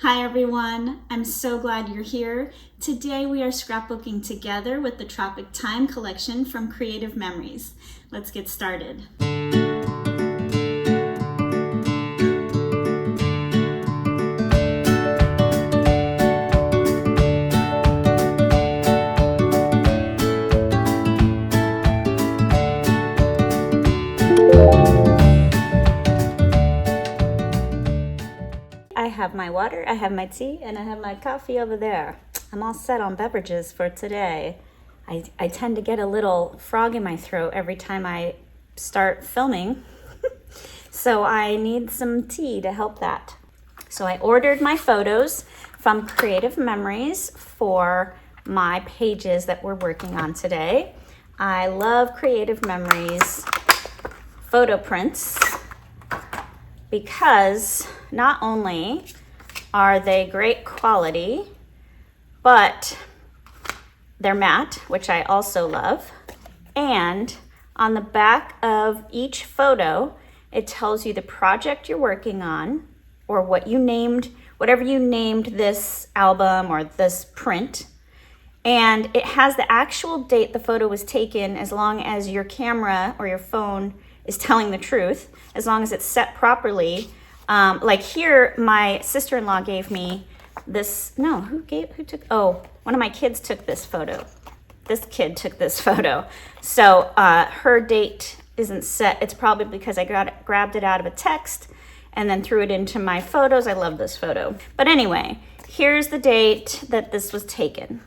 Hi everyone, I'm so glad you're here. Today we are scrapbooking together with the Tropic Time collection from Creative Memories. Let's get started. I have my water, I have my tea, and I have my coffee over there. I'm all set on beverages for today. I tend to get a little frog in my throat every time I start filming, so I need some tea to help that. So I ordered my photos from Creative Memories for my pages that we're working on today. I love Creative Memories photo prints because not only are they great quality, but they're matte, which I also love. And on the back of each photo, it tells you the project you're working on or what you named, whatever you named this album or this print. And it has the actual date the photo was taken, as long as your camera or your phone is telling the truth, as long as it's set properly. Like here, my sister-in-law gave me this, one of my kids took this photo. This kid took this photo. So her date isn't set. It's probably because I grabbed it out of a text and then threw it into my photos. I love this photo. But anyway, here's the date that this was taken.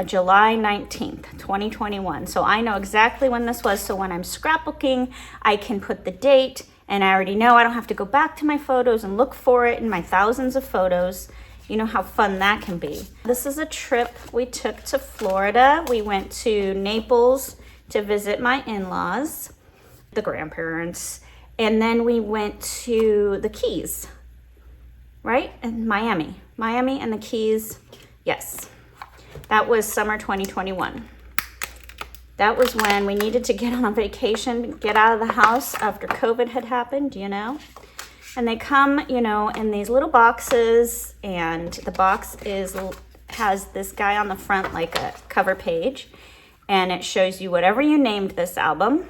July 19th, 2021. So I know exactly when this was. So when I'm scrapbooking, I can put the date and I already know I don't have to go back to my photos and look for it in my thousands of photos. You know how fun that can be. This is a trip we took to Florida. We went to Naples to visit my in-laws, the grandparents, and then we went to the Keys, right? And Miami and the Keys, yes. That was summer 2021. That was when we needed to get on a vacation, get out of the house after COVID had happened, you know? And they come, in these little boxes, and the box has this guy on the front, like a cover page, and it shows you whatever you named this album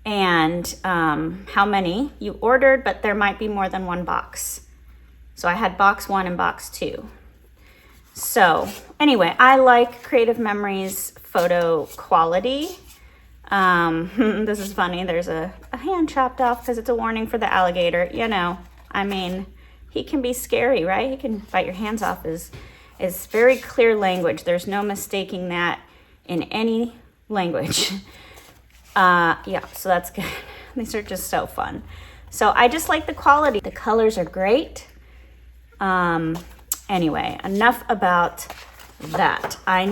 and how many you ordered, but there might be more than one box. So I had box 1 and box 2. So anyway, I like Creative Memories photo quality. This is funny. There's a hand chopped off because it's a warning for the alligator. He can be scary, right? He can bite your hands off. Is very clear language. There's no mistaking that in any language. So that's good. These are just so fun. So I just like the quality. The colors are great. Anyway, enough about that. I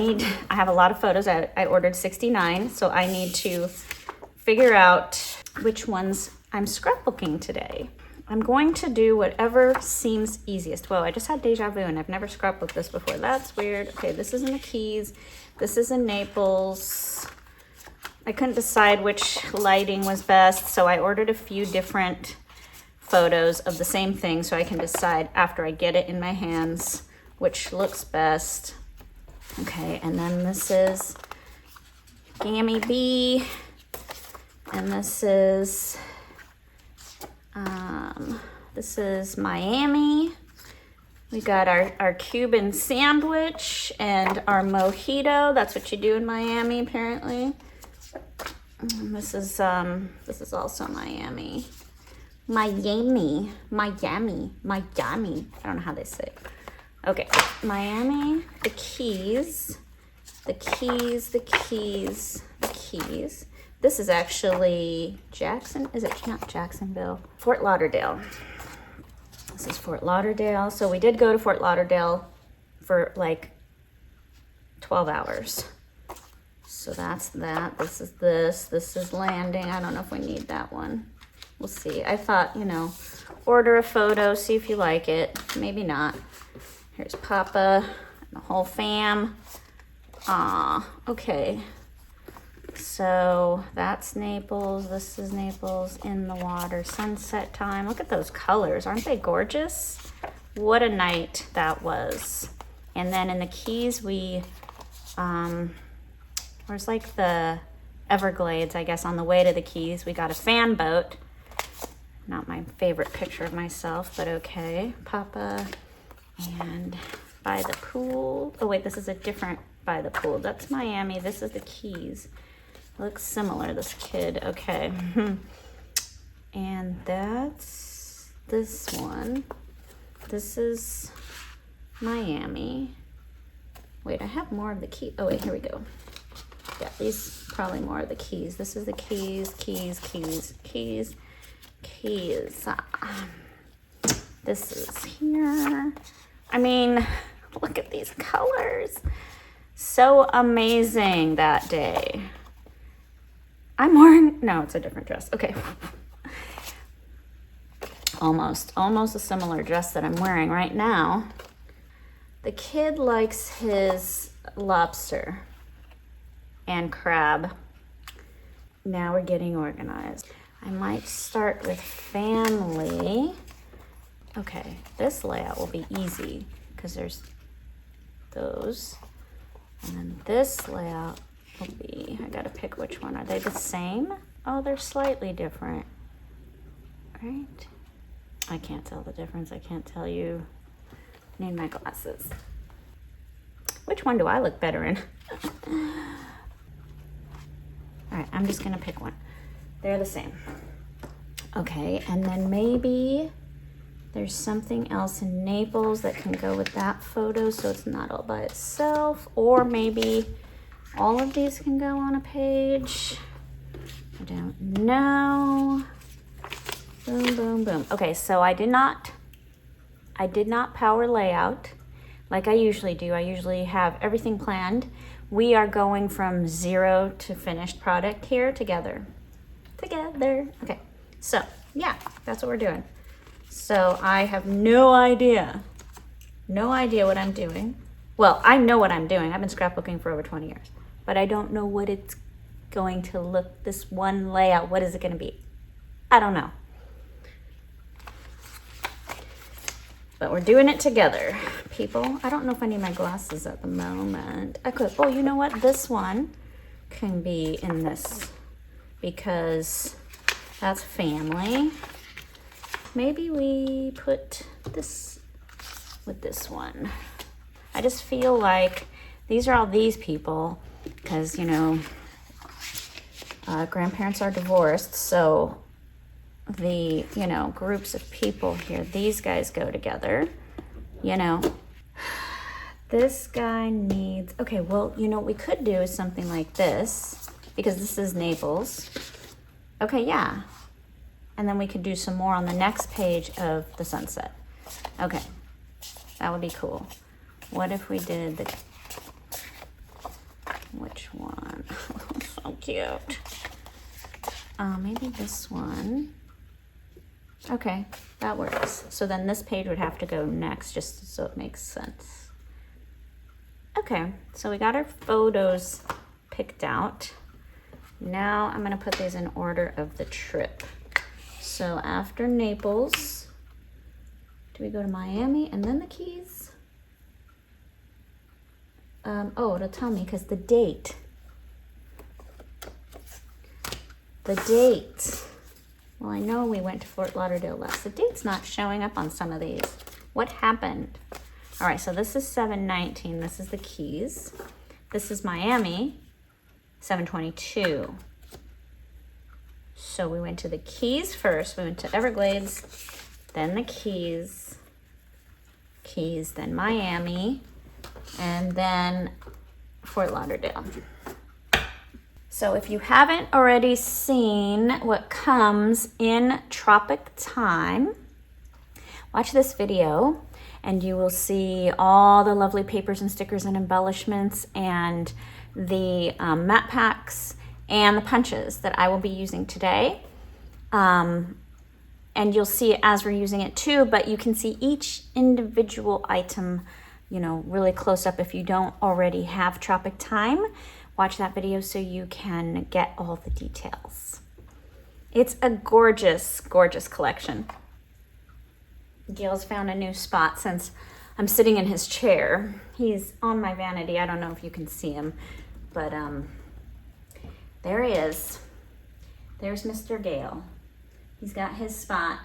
have a lot of photos. I ordered 69, so I need to figure out which ones I'm scrapbooking today. I'm going to do whatever seems easiest. Whoa, I just had deja vu and I've never scrapbooked this before. That's weird. Okay, this is in the Keys. This is in Naples. I couldn't decide which lighting was best, so I ordered a few different photos of the same thing so I can decide after I get it in my hands which looks best. Okay, and then this is Gammy B, and this is Miami. We got our Cuban sandwich and our mojito. That's what you do in Miami, apparently. This is also Miami. Miami. I don't know how they say it. Okay, Miami, the Keys. This is actually Jackson. Is it not Jacksonville? Fort Lauderdale. This is Fort Lauderdale. So we did go to Fort Lauderdale for like 12 hours. So that's that. This is landing. I don't know if we need that one. We'll see. I thought, order a photo, see if you like it. Maybe not. Here's Papa and the whole fam. Okay. So that's Naples, this is Naples, in the water, sunset time. Look at those colors, aren't they gorgeous? What a night that was. And then in the Keys, there's like the Everglades, I guess, on the way to the Keys. We got a fan boat. Not my favorite picture of myself, but okay. Papa, and by the pool. Oh wait, this is a different by the pool. That's Miami, this is the Keys. Looks similar, this kid, okay. And that's this one. This is Miami. Wait, I have more of the Keys. Oh wait, here we go. Yeah, these probably more of the Keys. This is the Keys, Keys, Keys, Keys, Keys. This is here. I mean, look at these colors. So amazing that day. I'm wearing, no, it's a different dress. Okay. Almost a similar dress that I'm wearing right now. The kid likes his lobster and crab. Now we're getting organized. I might start with family. Okay, this layout will be easy because there's those. And then this layout will be, I gotta pick which one. Are they the same? Oh, they're slightly different. Right? I can't tell the difference. I can't tell you. I need my glasses. Which one do I look better in? All right, I'm just gonna pick one. They're the same. Okay, and then maybe there's something else in Naples that can go with that photo so it's not all by itself, or maybe all of these can go on a page. I don't know. Boom, boom, boom. Okay, so I did not power layout like I usually do. I usually have everything planned. We are going from 0 to finished product here together. Okay, so yeah, that's what we're doing. So I have no idea what I'm doing. Well, I know what I'm doing. I've been scrapbooking for over 20 years, but I don't know what it's going to look, this one layout, what is it gonna be? I don't know. But we're doing it together, people. I don't know if I need my glasses at the moment. I could, oh, you know what? This one can be in this because that's family. Maybe we put this with this one. I just feel like these are all these people because, you know, grandparents are divorced, so the, you know, groups of people here, these guys go together, you know. This guy needs, okay, well, you know what we could do is something like this because this is Naples. Okay, yeah. And then we could do some more on the next page of the sunset. Okay, that would be cool. What if we did the, which one? So cute. Maybe this one. Okay, that works. So then this page would have to go next just so it makes sense. Okay, so we got our photos picked out. Now I'm gonna put these in order of the trip. So after Naples, do we go to Miami and then the Keys? Oh, it'll tell me because the date. Well, I know we went to Fort Lauderdale last. The date's not showing up on some of these. What happened? All right, so this is 7/19. This is the Keys. This is Miami, 7/22. So we went to the Keys first. We went to Everglades, then the Keys, then Miami, and then Fort Lauderdale. So if you haven't already seen what comes in Tropic Time, watch this video and you will see all the lovely papers and stickers and embellishments and the matte packs and the punches that I will be using today. And you'll see it as we're using it too, but you can see each individual item, you know, really close up if you don't already have Tropic Time. watch that video so you can get all the details. It's a gorgeous, gorgeous collection. Gail's found a new spot since I'm sitting in his chair. He's on my vanity. I don't know if you can see him, but there he is. There's Mr. Gale. He's got his spot.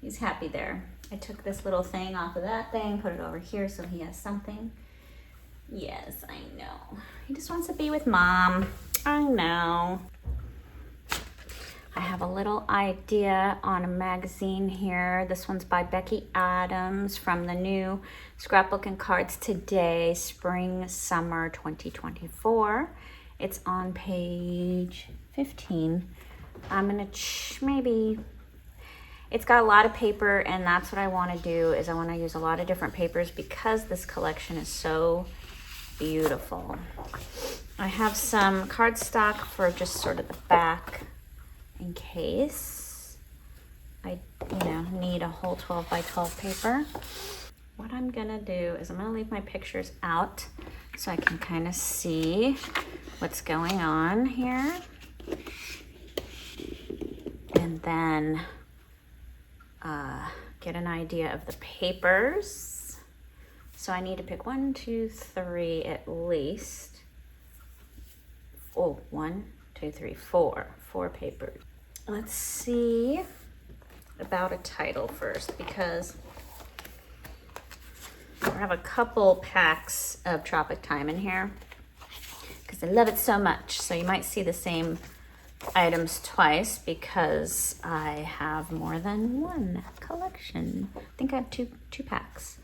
He's happy there. I took this little thing off of that thing, put it over here so he has something. Yes, I know. He just wants to be with Mom. I know. I have a little idea on a magazine here. This one's by Becky Adams from the new Scrapbook and Cards Today, Spring, Summer 2024. It's on page 15. I'm gonna maybe, it's got a lot of paper, and that's what I wanna do, is I wanna use a lot of different papers because this collection is so beautiful. I have some cardstock for just sort of the back in case I, need a whole 12 by 12 paper. What I'm gonna do is I'm gonna leave my pictures out so I can kind of see what's going on here. And then get an idea of the papers. So I need to pick 1, 2, 3 at least. Oh, 1, 2, 3, 4. 4 papers. Let's see about a title first, because I have a couple packs of Tropic Time in here because I love it so much. So you might see the same items twice because I have more than one collection. I think I have two packs.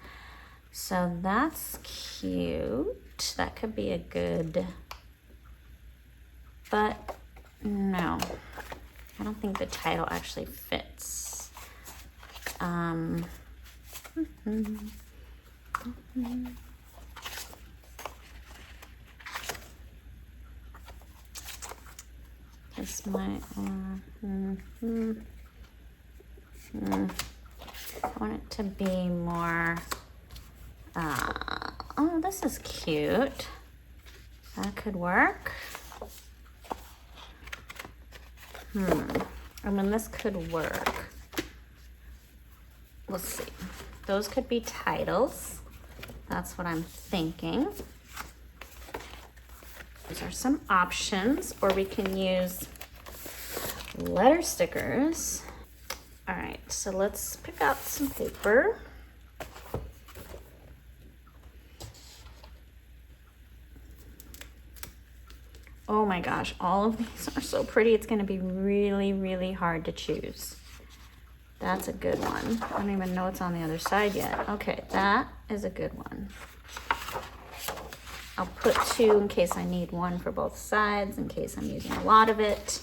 So that's cute. That could be a good, but no, I don't think the title actually fits. This might, I want it to be more, oh, this is cute. That could work. I mean, this could work. We'll see. Those could be titles. That's what I'm thinking. Those are some options, or we can use letter stickers. All right, so let's pick out some paper. Oh my gosh, all of these are so pretty. It's gonna be really, really hard to choose. That's a good one. I don't even know what's on the other side yet. Okay, that is a good one. I'll put 2 in case I need one for both sides, in case I'm using a lot of it.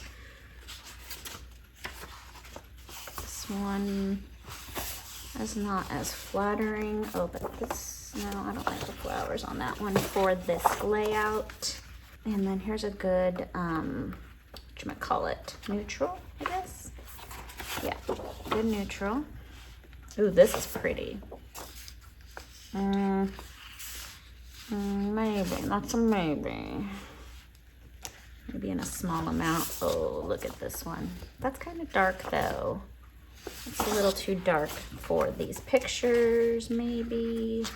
This one is not as flattering. Oh, but this, no, I don't like the flowers on that one for this layout. And then here's a good, whatchamacallit, neutral, I guess. Yeah, good neutral. Ooh, this is pretty. Maybe, that's a maybe. Maybe in a small amount. Oh, look at this one. That's kind of dark though. It's a little too dark for these pictures, maybe.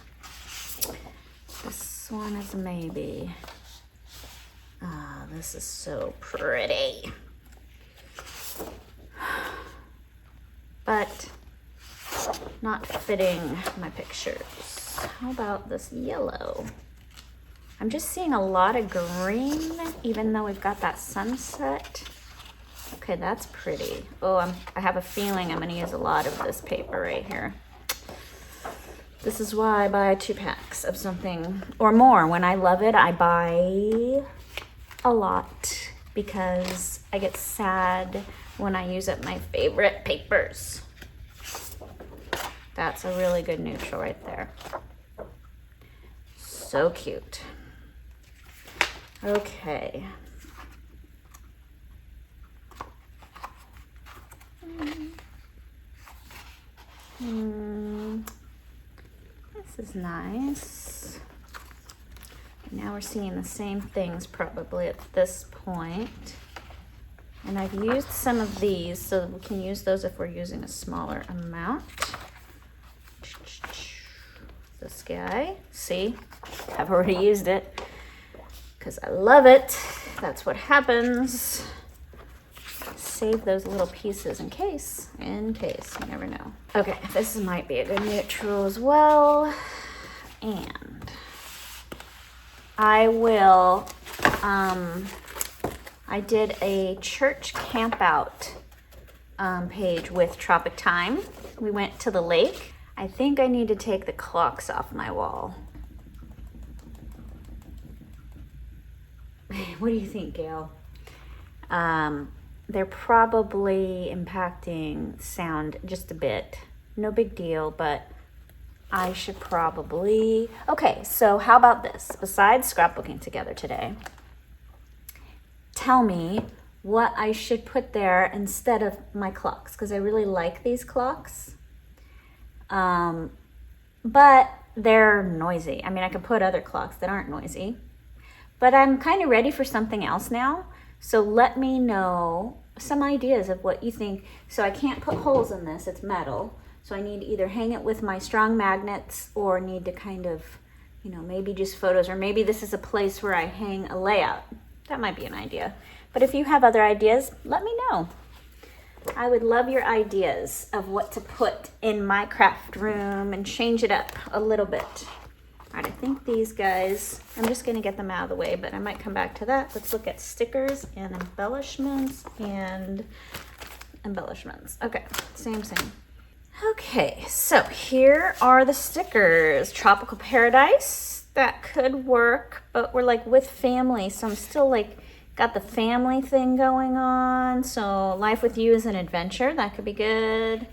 This one is a maybe. Ah, this is so pretty. But not fitting my pictures. How about this yellow? I'm just seeing a lot of green, even though we've got that sunset. Okay, that's pretty. Oh, I have a feeling I'm gonna use a lot of this paper right here. This is why I buy 2 packs of something or more. When I love it, I buy a lot because I get sad when I use up my favorite papers. That's a really good neutral right there. So cute. Okay. This is nice. Now we're seeing the same things probably at this point. And I've used some of these, so we can use those if we're using a smaller amount. This guy, see, I've already used it because I love it. That's what happens. Save those little pieces in case, you never know. Okay, this might be a good neutral as well. And I will, I did a church campout page with Tropic Time. We went to the lake. I think I need to take the clocks off my wall. What do you think, Gail? They're probably impacting sound just a bit. No big deal, but I should probably... Okay, so how about this? Besides scrapbooking together today, tell me what I should put there instead of my clocks, because I really like these clocks. But they're noisy. I mean, I could put other clocks that aren't noisy, but I'm kind of ready for something else now. So let me know some ideas of what you think. So I can't put holes in this, it's metal. So I need to either hang it with my strong magnets or need to kind of, you know, maybe just photos, or maybe this is a place where I hang a layout. That might be an idea. But if you have other ideas, let me know. I would love your ideas of what to put in my craft room and change it up a little bit. All right, I think these guys, I'm just gonna get them out of the way, but I might come back to that. Let's look at stickers and embellishments and embellishments. Okay, same. Okay, so here are the stickers. Tropical Paradise, that could work, but we're like with family, so I'm still like, got the family thing going on. So Life with You is an adventure, that could be good.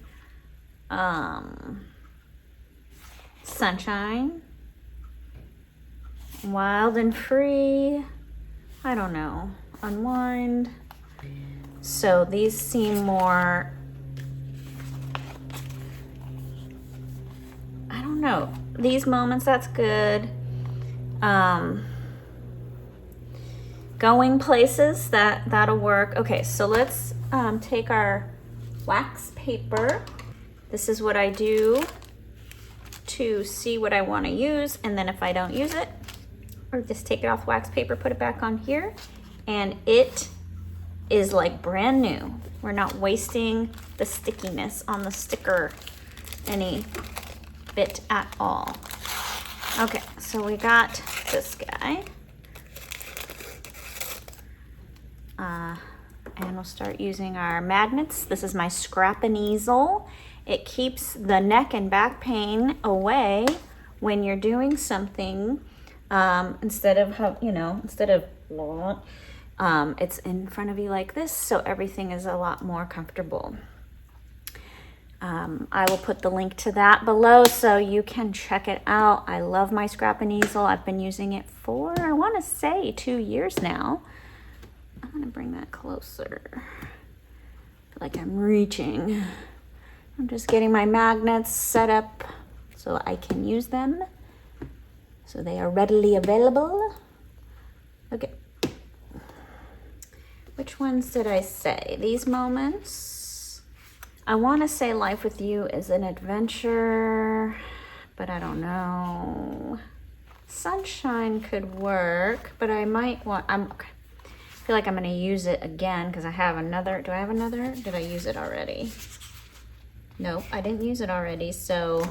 Sunshine. Wild and Free, I don't know, Unwind. So these seem more, I don't know, these moments, that's good. Going places, that'll work. Okay, so let's take our wax paper. This is what I do to see what I want to use, and then if I don't use it, or just take it off wax paper, put it back on here, and it is like brand new. We're not wasting the stickiness on the sticker any bit at all. Okay, so we got this guy. And we'll start using our magnets. This is my Scrap and Easel. It keeps the neck and back pain away when you're doing something. Instead of, it's in front of you like this, so everything is a lot more comfortable. I will put the link to that below so you can check it out. I love my Scrap and Easel. I've been using it for, I want to say 2 years now. I'm gonna bring that closer. I feel like I'm reaching. I'm just getting my magnets set up so I can use them, so they are readily available. Okay. Which ones did I say? These moments. I want to say Life with You is an adventure, but I don't know. Sunshine could work, but I might want, I feel like I'm going to use it again because I have another. Do I have another? Did I use it already? Nope, I didn't use it already. So,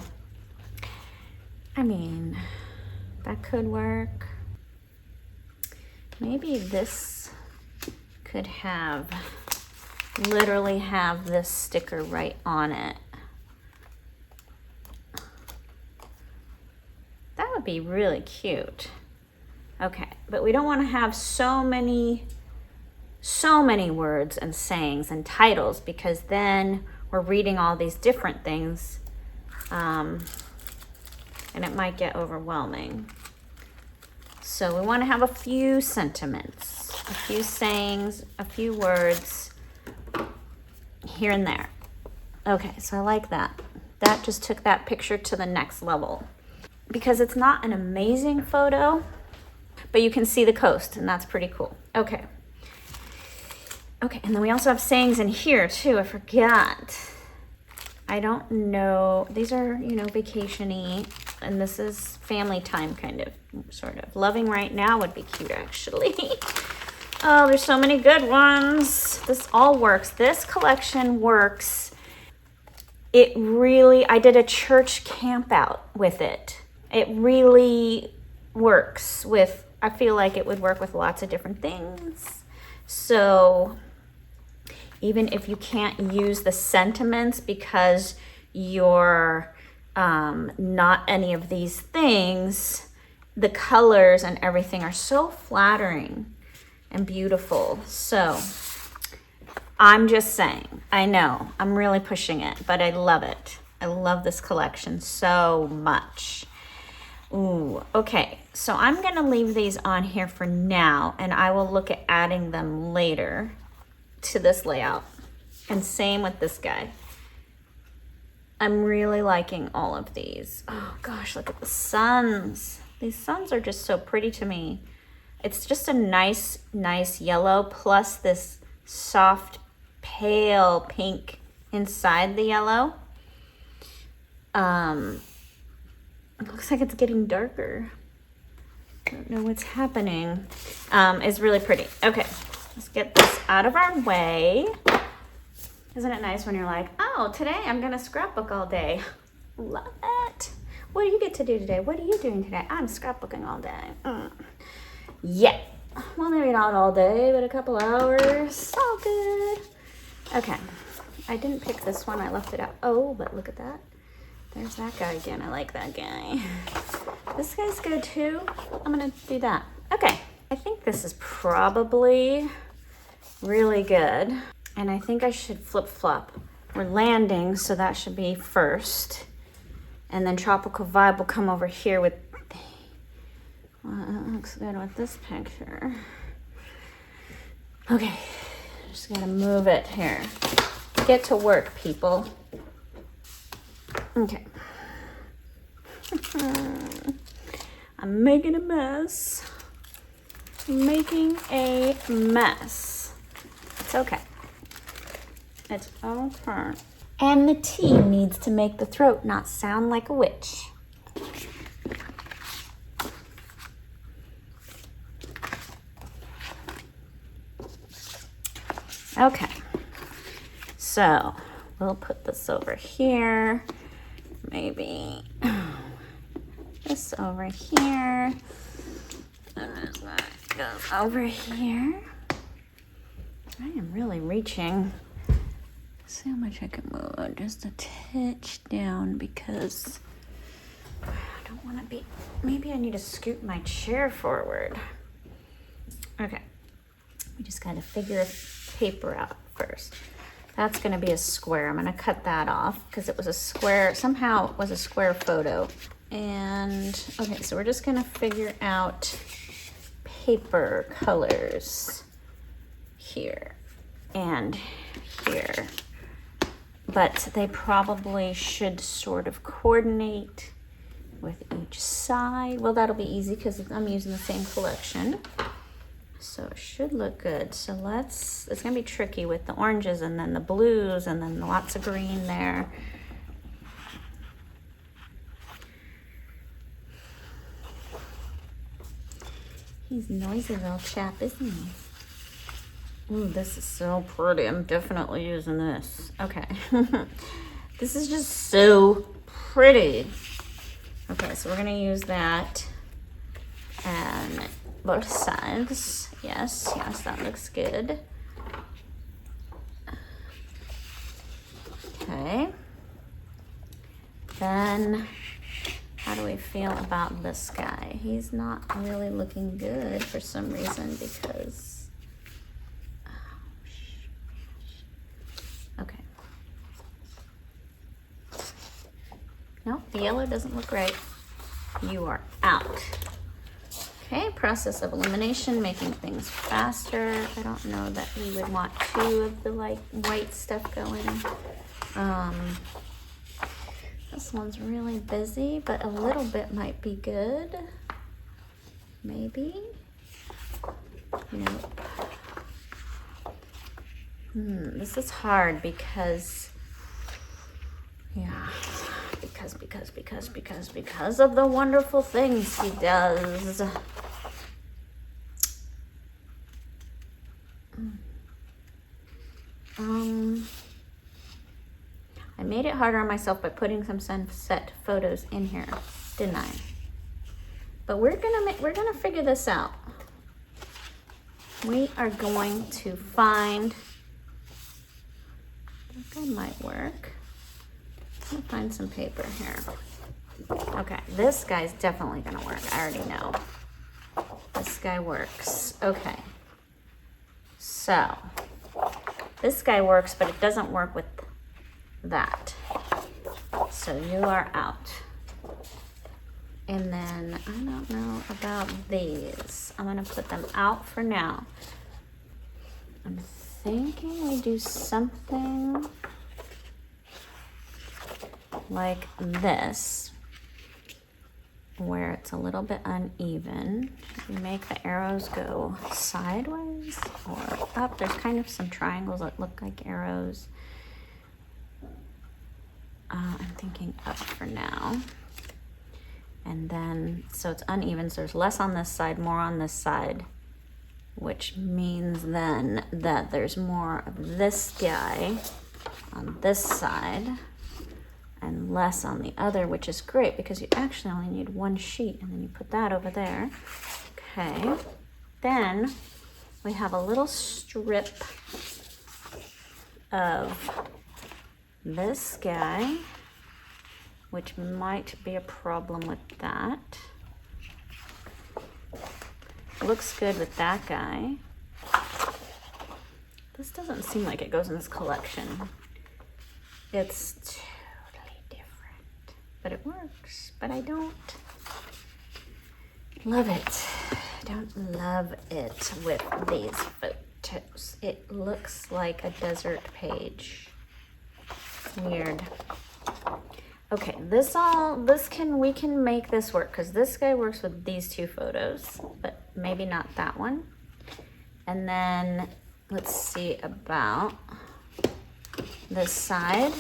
I mean, that could work. Maybe this could have, literally have this sticker right on it. That would be really cute. Okay, but we don't want to have so many words and sayings and titles, because then we're reading all these different things, and it might get overwhelming. So we want to have a few sentiments, a few sayings, a few words here and there. Okay, so I like that. That just took that picture to the next level. Because it's not an amazing photo, but you can see the coast, and that's pretty cool. Okay. Okay, and then we also have sayings in here too. I forgot. I don't know. These are, you know, vacation-y, and this is family time kind of, sort of. Loving right now would be cute, actually. Oh, there's so many good ones. This all works. This collection works. It really, I did a church camp out with it. It really works with, I feel like it would work with lots of different things. So even if you can't use the sentiments because you're not any of these things, the colors and everything are so flattering and beautiful. So I'm just saying, I know I'm really pushing it, but I love it. I love this collection so much. Ooh, okay, so I'm gonna leave these on here for now, and I will look at adding them later to this layout. And same with this guy. I'm really liking all of these. Oh gosh, look at the suns. These suns are just so pretty to me. It's just a nice yellow plus this soft pale pink inside the yellow. It looks like it's getting darker. I don't know what's happening. It's really pretty. Okay, let's get this out of our way. Isn't it nice when you're like, oh, today I'm gonna scrapbook all day. Love it. What do you get to do today? What are you doing today? I'm scrapbooking all day. Yeah. Well, maybe not all day, but a couple hours. All good. Okay. I didn't pick this one. I left it out. Oh, but look at that. There's that guy again. I like that guy. This guy's good too. I'm gonna do that. Okay. I think this is probably really good. And I think I should flip-flop. We're landing, so that should be first. And then Tropical Vibe will come over here with, well, it looks good with this picture. Okay, just gotta move it here. Get to work, people. Okay. I'm making a mess. Making a mess. It's okay. It's okay. And the tea needs to make the throat not sound like a witch. Okay. So we'll put this over here. Maybe this over here. And that goes over here. I am really reaching. See how much I can move. Just a touch down because I don't want to be, maybe I need to scoot my chair forward. Okay. We just got to figure paper out first. That's going to be a square. I'm going to cut that off because it was a square. Somehow it was a square photo. And okay, so we're just going to figure out paper colors here and here. But they probably should sort of coordinate with each side. Well, that'll be easy because I'm using the same collection. So it should look good. So it's gonna be tricky with the oranges and then the blues and then lots of green there. He's a noisy little chap, isn't he? Ooh, this is so pretty. I'm definitely using this. Okay. This is just so pretty. Okay, so we're gonna use that and both sides. Yes, that looks good. Okay. Then, how do we feel about this guy? He's not really looking good for some reason because, okay. No, the yellow doesn't look right. You are out. Okay, process of elimination, making things faster. I don't know that we would want two of the like white stuff going. This one's really busy, but a little bit might be good. maybe? Nope. This is hard because, yeah, because of the wonderful things he does. I made it harder on myself by putting some sunset photos in here, didn't I? But we're gonna figure this out. We are going to find, I think that might work. I'm gonna find some paper here. Okay, this guy's definitely gonna work. I already know. This guy works. Okay. So, this guy works, but it doesn't work with that. So you are out. And then, I don't know about these. I'm gonna put them out for now. I'm thinking we do something like this, where it's a little bit uneven. We make the arrows go sideways or up. There's kind of some triangles that look like arrows. I'm thinking up for now. And then, so it's uneven, so there's less on this side, more on this side, which means then that there's more of this guy on this side and less on the other, which is great because you actually only need one sheet, and then you put that over there. Okay, then we have a little strip of this guy, which might be a problem with that. Looks good with that guy. This doesn't seem like it goes in this collection. It's totally different, but it works. But I don't love it. I don't love it with these photos. It looks like a desert page. Weird. Okay, we can make this work because this guy works with these two photos, but maybe not that one. And then let's see about this side.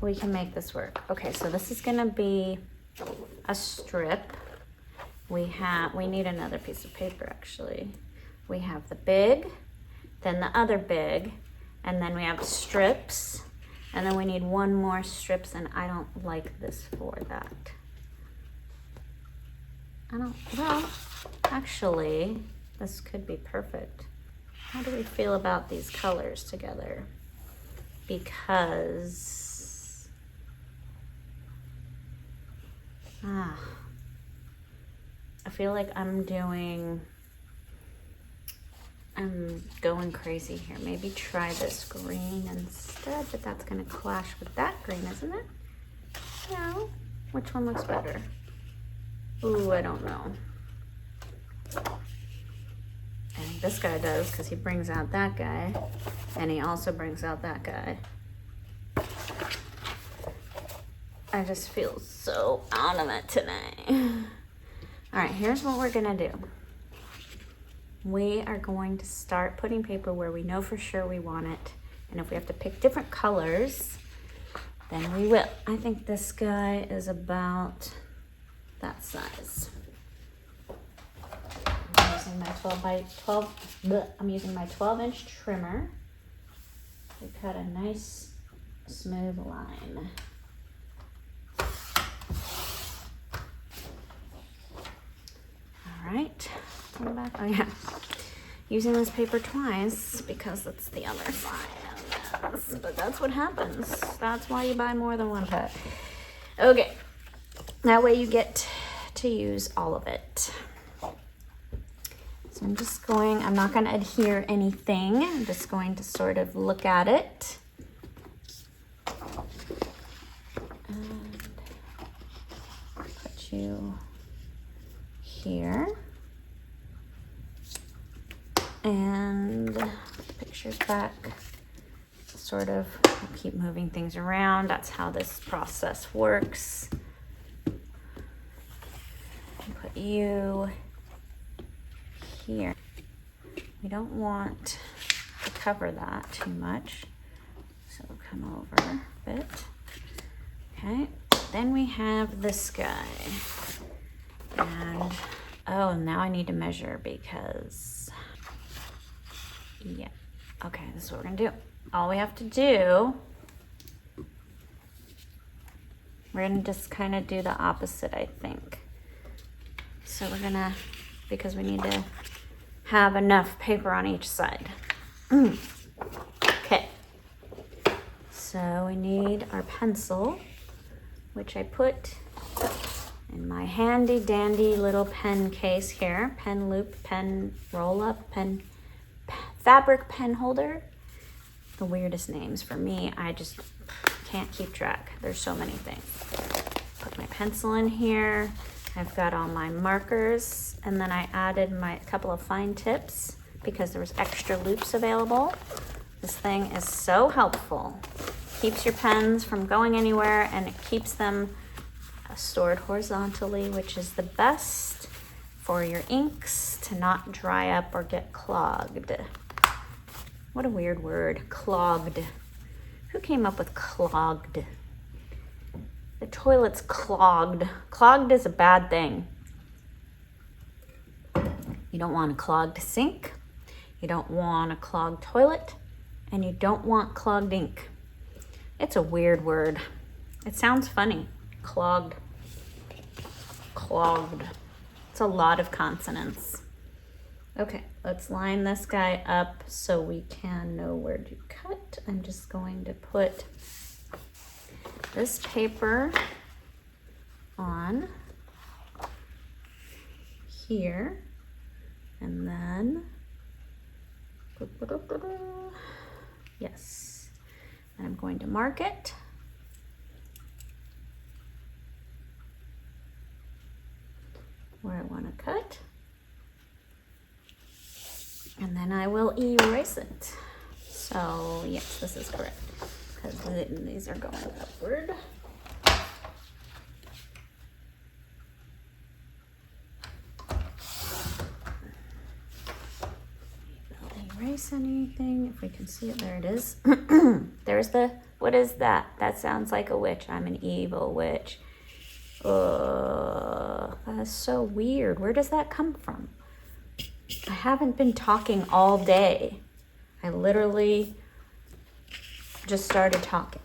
We can make this work. Okay, so this is gonna be a strip. We need another piece of paper actually. We have the big, then the other big, and then we have strips. And then we need one more strips, and I don't like this for that. Well, actually, this could be perfect. How do we feel about these colors together? Because, I feel like I'm going crazy here. Maybe try this green instead, but that's gonna clash with that green, isn't it? No. Which one looks better? Ooh, I don't know. I think this guy does because he brings out that guy, and he also brings out that guy. I just feel so out of it today. All right, here's what we're gonna do. We are going to start putting paper where we know for sure we want it. And if we have to pick different colors, then we will. I think this guy is about that size. I'm using my 12-inch trimmer to cut a nice smooth line. All right. Back. Oh yeah, using this paper twice because it's the other side of this, but that's what happens. That's why you buy more than one pet. Okay, that way you get to use all of it. So I'm not going to adhere anything. I'm just going to sort of look at it. And put you here. And the picture's back. Sort of keep moving things around. That's how this process works. Put you here. We don't want to cover that too much. So come over a bit. Okay, then we have this guy. And, oh, now I need to measure because, yeah. Okay, this is what we're gonna do. All we have to do, we're gonna just kind of do the opposite, I think. So we're gonna, because we need to have enough paper on each side. Okay. So we need our pencil, which I put in my handy dandy little pen case here. Pen loop, pen roll up, fabric pen holder. The weirdest names for me. I just can't keep track. There's so many things. Put my pencil in here. I've got all my markers, and then I added my couple of fine tips because there was extra loops available. This thing is so helpful. Keeps your pens from going anywhere, and it keeps them stored horizontally, which is the best for your inks to not dry up or get clogged. What a weird word, clogged. Who came up with clogged? The toilet's clogged. Clogged is a bad thing. You don't want a clogged sink. You don't want a clogged toilet. And you don't want clogged ink. It's a weird word. It sounds funny. Clogged. Clogged. It's a lot of consonants. Okay, let's line this guy up so we can know where to cut. I'm just going to put this paper on here, and then, yes, and I'm going to mark it. Where I want to cut. And then I will erase it. So yes, this is correct because these are going upward. Don't erase anything. If we can see it, there it is. There's the, what is that? That sounds like a witch. I'm an evil witch. That is so weird. Where does that come from? I haven't been talking all day. I literally just started talking.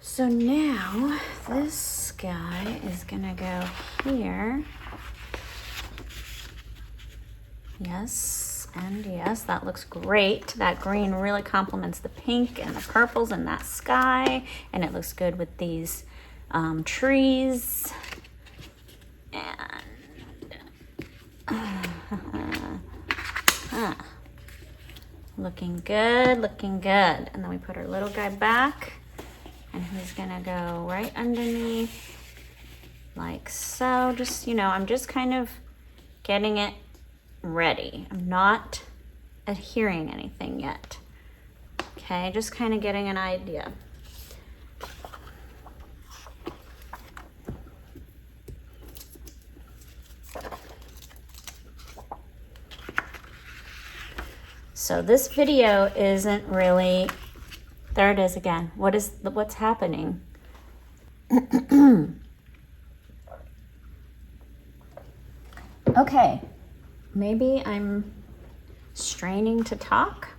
So now this guy is gonna go here. Yes, and yes, that looks great. That green really complements the pink and the purples and that sky, and it looks good with these trees. And looking good, looking good. And then we put our little guy back, and he's gonna go right underneath like so. Just, you know, I'm just kind of getting it ready. I'm not adhering anything yet. Okay, just kind of getting an idea. So this video isn't really, there it is again. What's happening? Okay, maybe I'm straining to talk.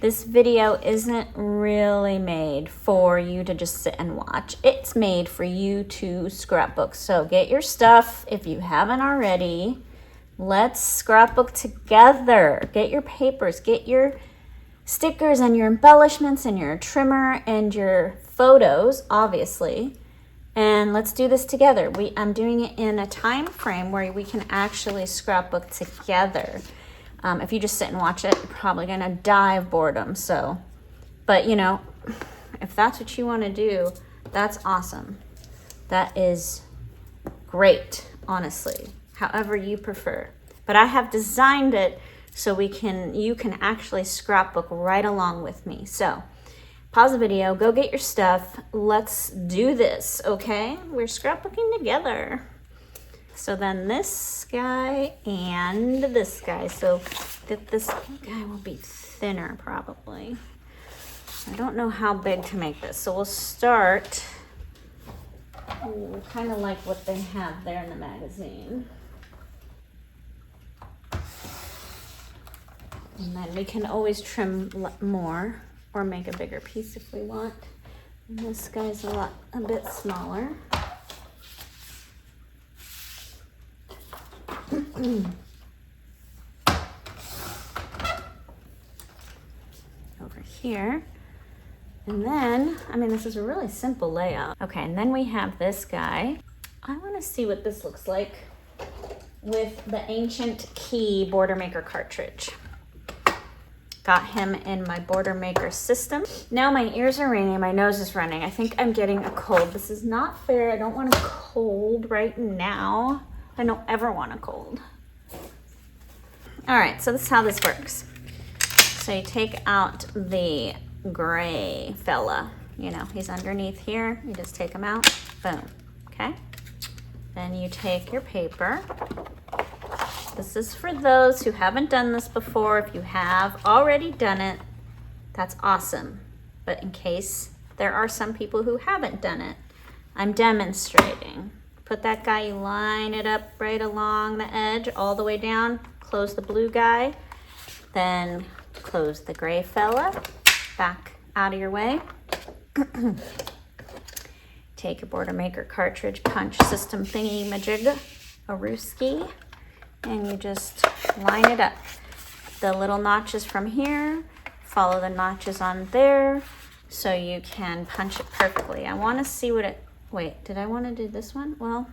This video isn't really made for you to just sit and watch. It's made for you to scrapbook. So get your stuff if you haven't already. Let's scrapbook together. Get your papers, get your stickers and your embellishments and your trimmer and your photos, obviously. And let's do this together. I'm doing it in a time frame where we can actually scrapbook together. If you just sit and watch it, you're probably gonna die of boredom. So, but you know, if that's what you wanna do, that's awesome. That is great, honestly. However you prefer. But I have designed it so you can actually scrapbook right along with me. So pause the video, go get your stuff. Let's do this, okay? We're scrapbooking together. So then this guy and this guy. So that this guy will be thinner probably. I don't know how big to make this. So we'll start kind of like what they have there in the magazine. And then we can always trim more or make a bigger piece if we want. And this guy's a bit smaller. Over here. And then, I mean, this is a really simple layout. Okay, and then we have this guy. I want to see what this looks like with the Ancient Key Border Maker cartridge. Got him in my Border Maker system. Now my ears are ringing, my nose is running. I think I'm getting a cold. This is not fair. I don't want a cold right now. I don't ever want a cold. All right, so this is how this works. So you take out the gray fella, you know, he's underneath here. You just take him out, boom, okay? Then you take your paper. This is for those who haven't done this before. If you have already done it, that's awesome. But in case there are some people who haven't done it, I'm demonstrating. Put that guy, you line it up right along the edge, all the way down, close the blue guy, then close the gray fella, back out of your way. Take your Border Maker cartridge punch system thingy majig, a Ruski, and you just line it up. The little notches from here, follow the notches on there so you can punch it perfectly. I want to see what it, wait, did I want to do this one? Well,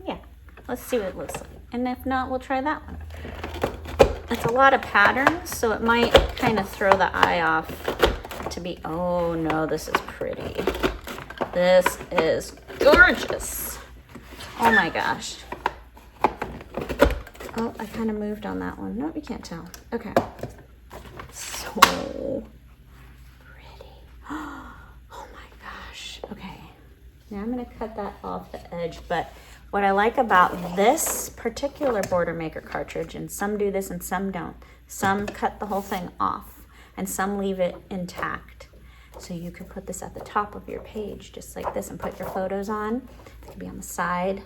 yeah, let's see what it looks like. And if not, we'll try that one. It's a lot of patterns, so it might kind of throw the eye off to be, oh no, this is pretty. This is gorgeous. Oh my gosh. Oh, I kind of moved on that one. Nope, you can't tell. Okay. So pretty. Oh my gosh. Okay. Now I'm going to cut that off the edge, but what I like about this particular Border Maker cartridge, and some do this and some don't, some cut the whole thing off and some leave it intact. So you could put this at the top of your page just like this and put your photos on. It could be on the side,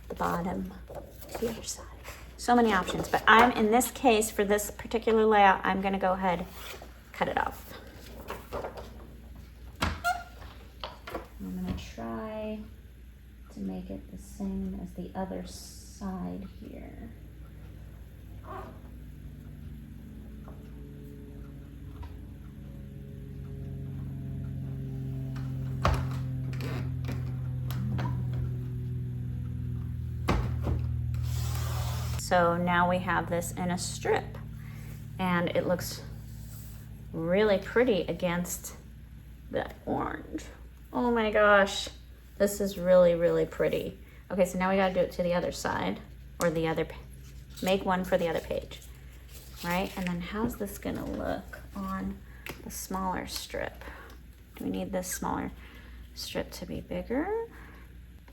the bottom, the other side. So many options, but I'm, in this case, for this particular layout, I'm gonna go ahead, cut it off. I'm gonna try to make it the same as the other side here. So now we have this in a strip and it looks really pretty against that orange. Oh my gosh. This is really, really pretty. Okay, so now we gotta do it to the other side, or the other, make one for the other page, right? And then how's this gonna look on the smaller strip? Do we need this smaller strip to be bigger?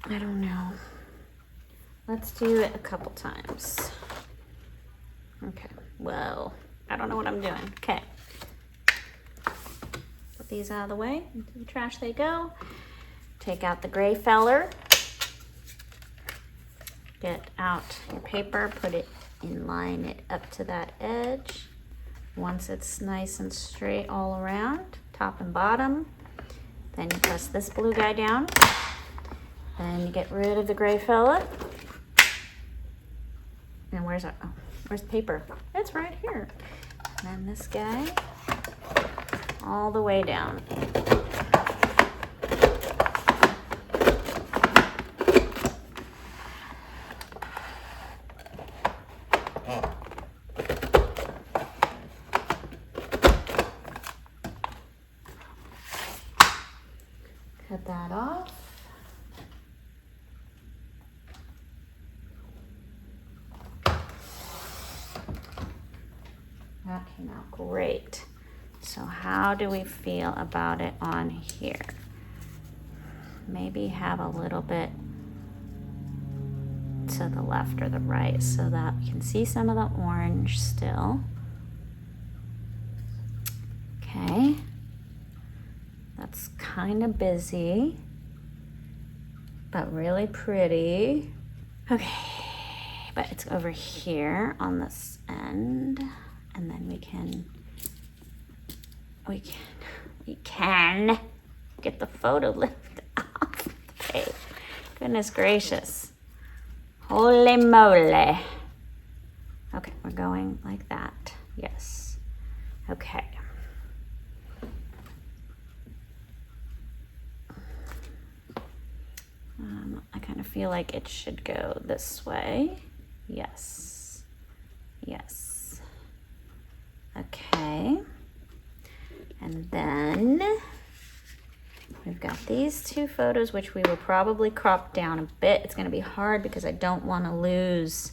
I don't know. Let's do it a couple times. Okay, well, I don't know what I'm doing. Okay. Put these out of the way, into the trash they go. Take out the gray feller, get out your paper, put it in, line it up to that edge. Once it's nice and straight all around, top and bottom, then you press this blue guy down, then you get rid of the gray fella. And where's our, oh, where's the paper? It's right here. And then this guy, all the way down. Cut that off. That came out great. So how do we feel about it on here? Maybe have a little bit to the left or the right so that we can see some of the orange still. Okay, that's kind of busy, but really pretty. Okay, but it's over here on this end, and then we can get the photo lifted off the page. Goodness gracious. Holy moly. Okay, we're going like that. Yes. Okay. I kind of feel like it should go this way. Yes. Yes. Okay. And then we've got these two photos, which we will probably crop down a bit. It's going to be hard because I don't want to lose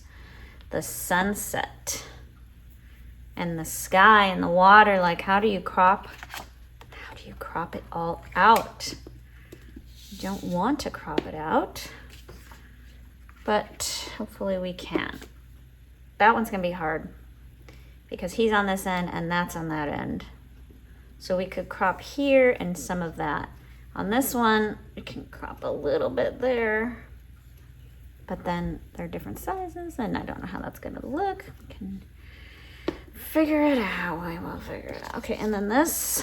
the sunset and the sky and the water. Like, how do you crop it all out? You don't want to crop it out, but hopefully we can. That one's going to be hard because he's on this end and that's on that end. So we could crop here and some of that. On this one, we can crop a little bit there, but then they're different sizes and I don't know how that's gonna look. We can figure it out. I will figure it out. Okay, and then this.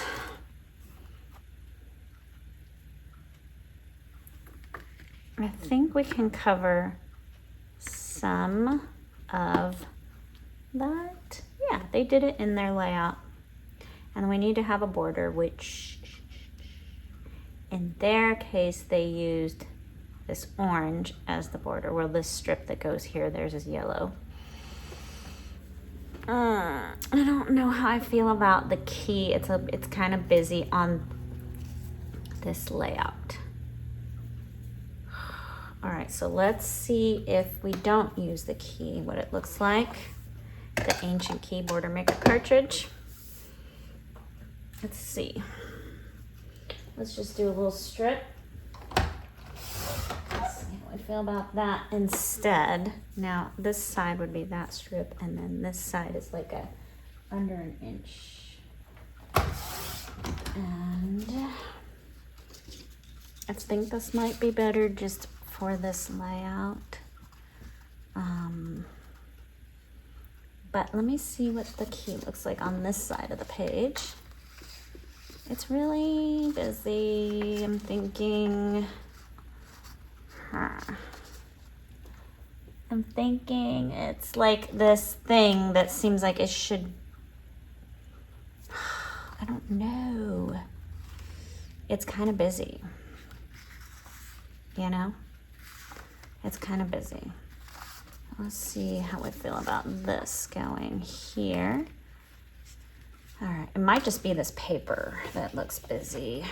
I think we can cover some of that. Yeah, they did it in their layout. And we need to have a border, which in their case, they used this orange as the border. Well, this strip that goes here, theirs is yellow. I don't know how I feel about the key. It's kind of busy on this layout. All right, so let's see if we don't use the key, what it looks like. The Ancient Key Border Maker cartridge. Let's see. Let's just do a little strip. Let's see how I feel about that instead. Now, this side would be that strip, and then this side is like under an inch. And I think this might be better just for this layout. But let me see what the key looks like on this side of the page. It's really busy. I'm thinking, it's like this thing that seems like it should, I don't know. It's kind of busy, you know? It's kind of busy. Let's see how I feel about this going here. All right, it might just be this paper that looks busy.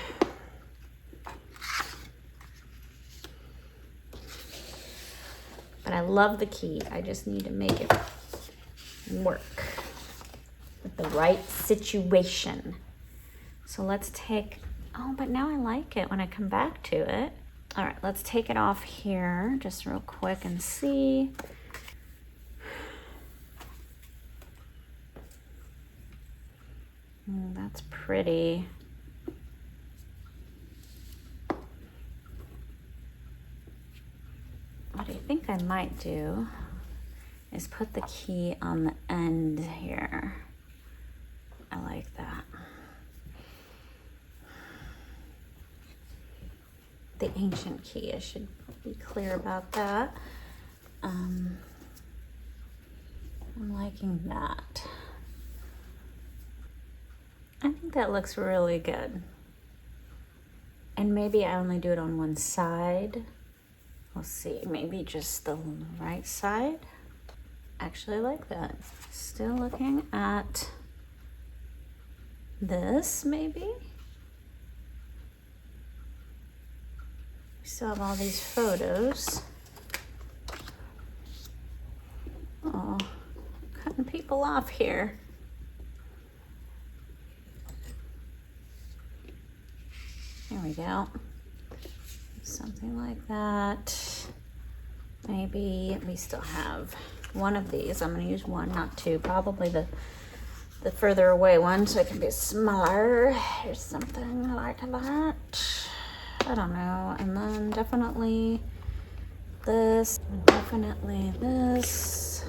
But I love the key. I just need to make it work with the right situation. So let's take, oh, but now I like it when I come back to it. All right, let's take it off here just real quick and see. That's pretty. What I think I might do is put the key on the end here. I like that. The ancient key, I should be clear about that. I'm liking that. I think that looks really good. And maybe I only do it on one side. We'll see, maybe just the right side. Actually, I like that. Still looking at this, maybe. We still have all these photos. Oh, cutting people off here. we go. Something like that. Maybe we still have one of these. I'm gonna use one, not two, probably the further away one so it can be smaller. Here's something like that. I don't know. And then definitely this, and definitely this.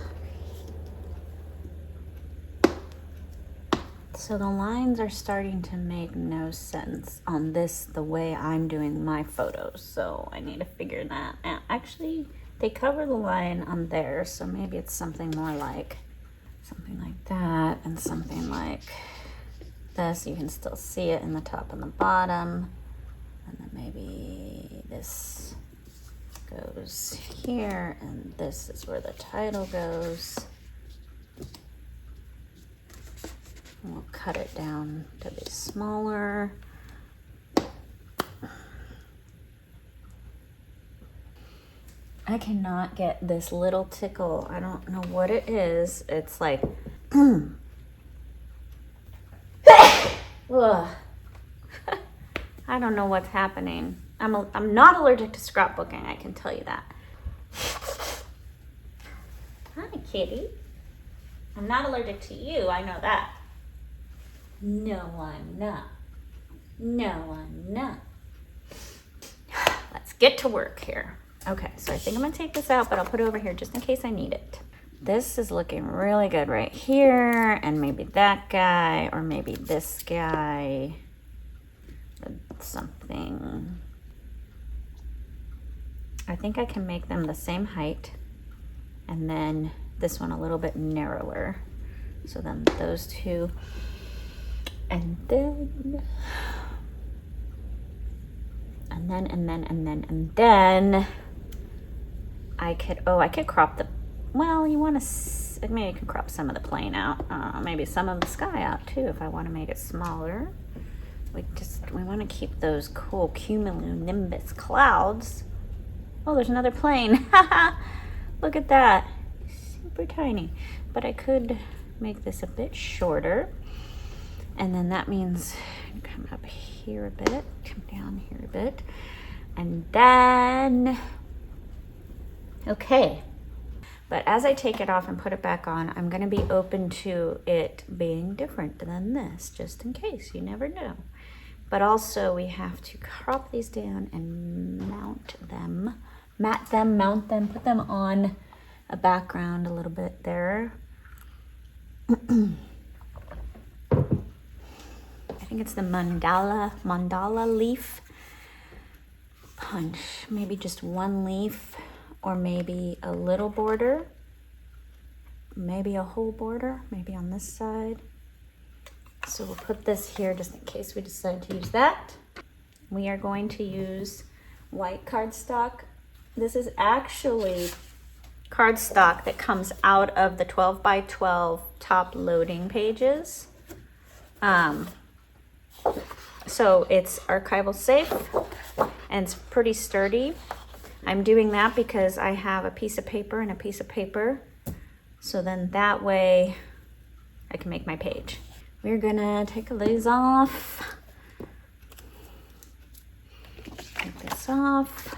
So the lines are starting to make no sense on this, the way I'm doing my photos. So I need to figure that out. Actually, they cover the line on there, so maybe it's something more like something like that and something like this. You can still see it in the top and the bottom. And then maybe this goes here and this is where the title goes. We'll cut it down to be smaller. I cannot get this little tickle. I don't know what it is. It's like, ugh. I don't know what's happening. I'm not allergic to scrapbooking, I can tell you that. Hi, kitty. I'm not allergic to you, I know that. No, I'm not. No, I'm not. Let's get to work here. Okay, so I think I'm gonna take this out, but I'll put it over here just in case I need it. This is looking really good right here, and maybe that guy, or maybe this guy. Something. I think I can make them the same height, and then this one a little bit narrower. So then those two, and then I could crop the, well, you want to, maybe I can crop some of the plane out, maybe some of the sky out too if I want to make it smaller. We want to keep those cool cumulonimbus clouds. Oh, there's another plane. Look at that. Super tiny. But I could make this a bit shorter. And then that means come up here a bit, come down here a bit. And then, okay. But as I take it off and put it back on, I'm going to be open to it being different than this, just in case. You never know. But also we have to crop these down and mount them, mount them, put them on a background a little bit there. I think it's the Mandala leaf punch. Maybe just one leaf, or maybe a little border, maybe a whole border, maybe on this side. So we'll put this here just in case we decide to use that. We are going to use white cardstock. This is actually cardstock that comes out of the 12 by 12 top loading pages. So it's archival safe and it's pretty sturdy. I'm doing that because I have a piece of paper and a piece of paper. So then that way I can make my page. We're gonna take these off. Take this off.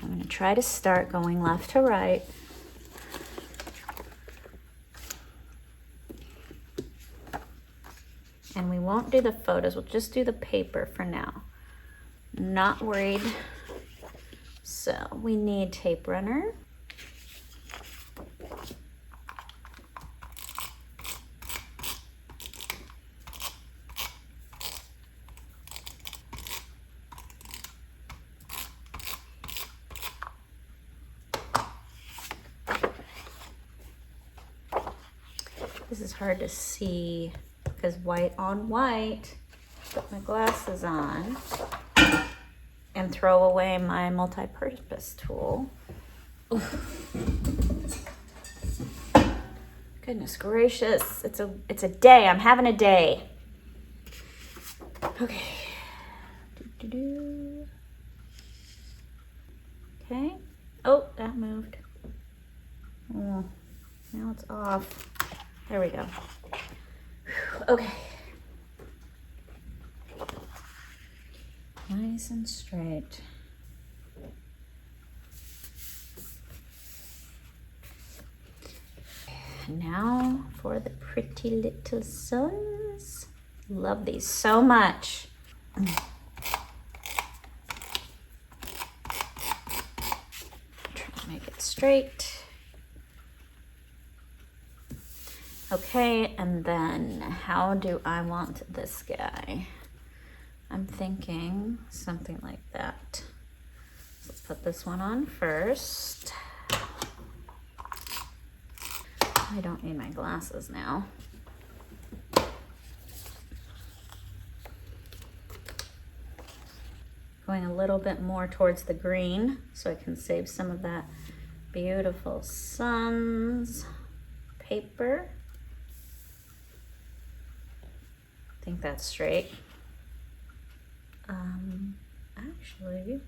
I'm gonna try to start going left to right. And we won't do the photos, we'll just do the paper for now. Not worried. So we need tape runner. This is hard to see because white on white. Put my glasses on and throw away my multi-purpose tool. Oof. Goodness gracious, it's a day. I'm having a day. Okay. Okay. Oh, that moved. Oh, now it's off. There we go. Okay. I nice and straight. Now for the pretty little suns. Love these so much. Try to make it straight. Okay, and then how do I want this guy? I'm thinking something like that. So let's put this one on first. I don't need my glasses now. Going a little bit more towards the green so I can save some of that beautiful sun's paper. I think that's straight. Actually,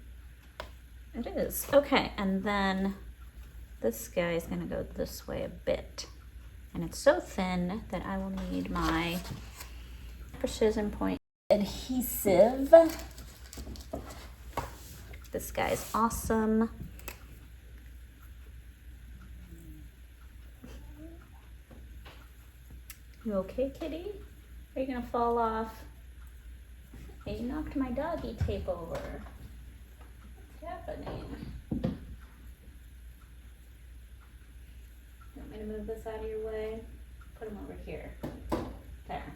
it is. Okay, and then this guy is gonna go this way a bit. And it's so thin that I will need my precision point adhesive. This guy is awesome. You okay, kitty? Are you gonna fall off? Hey, you knocked my doggy tape over. What's happening? You want me to move this out of your way? Put him over here. There.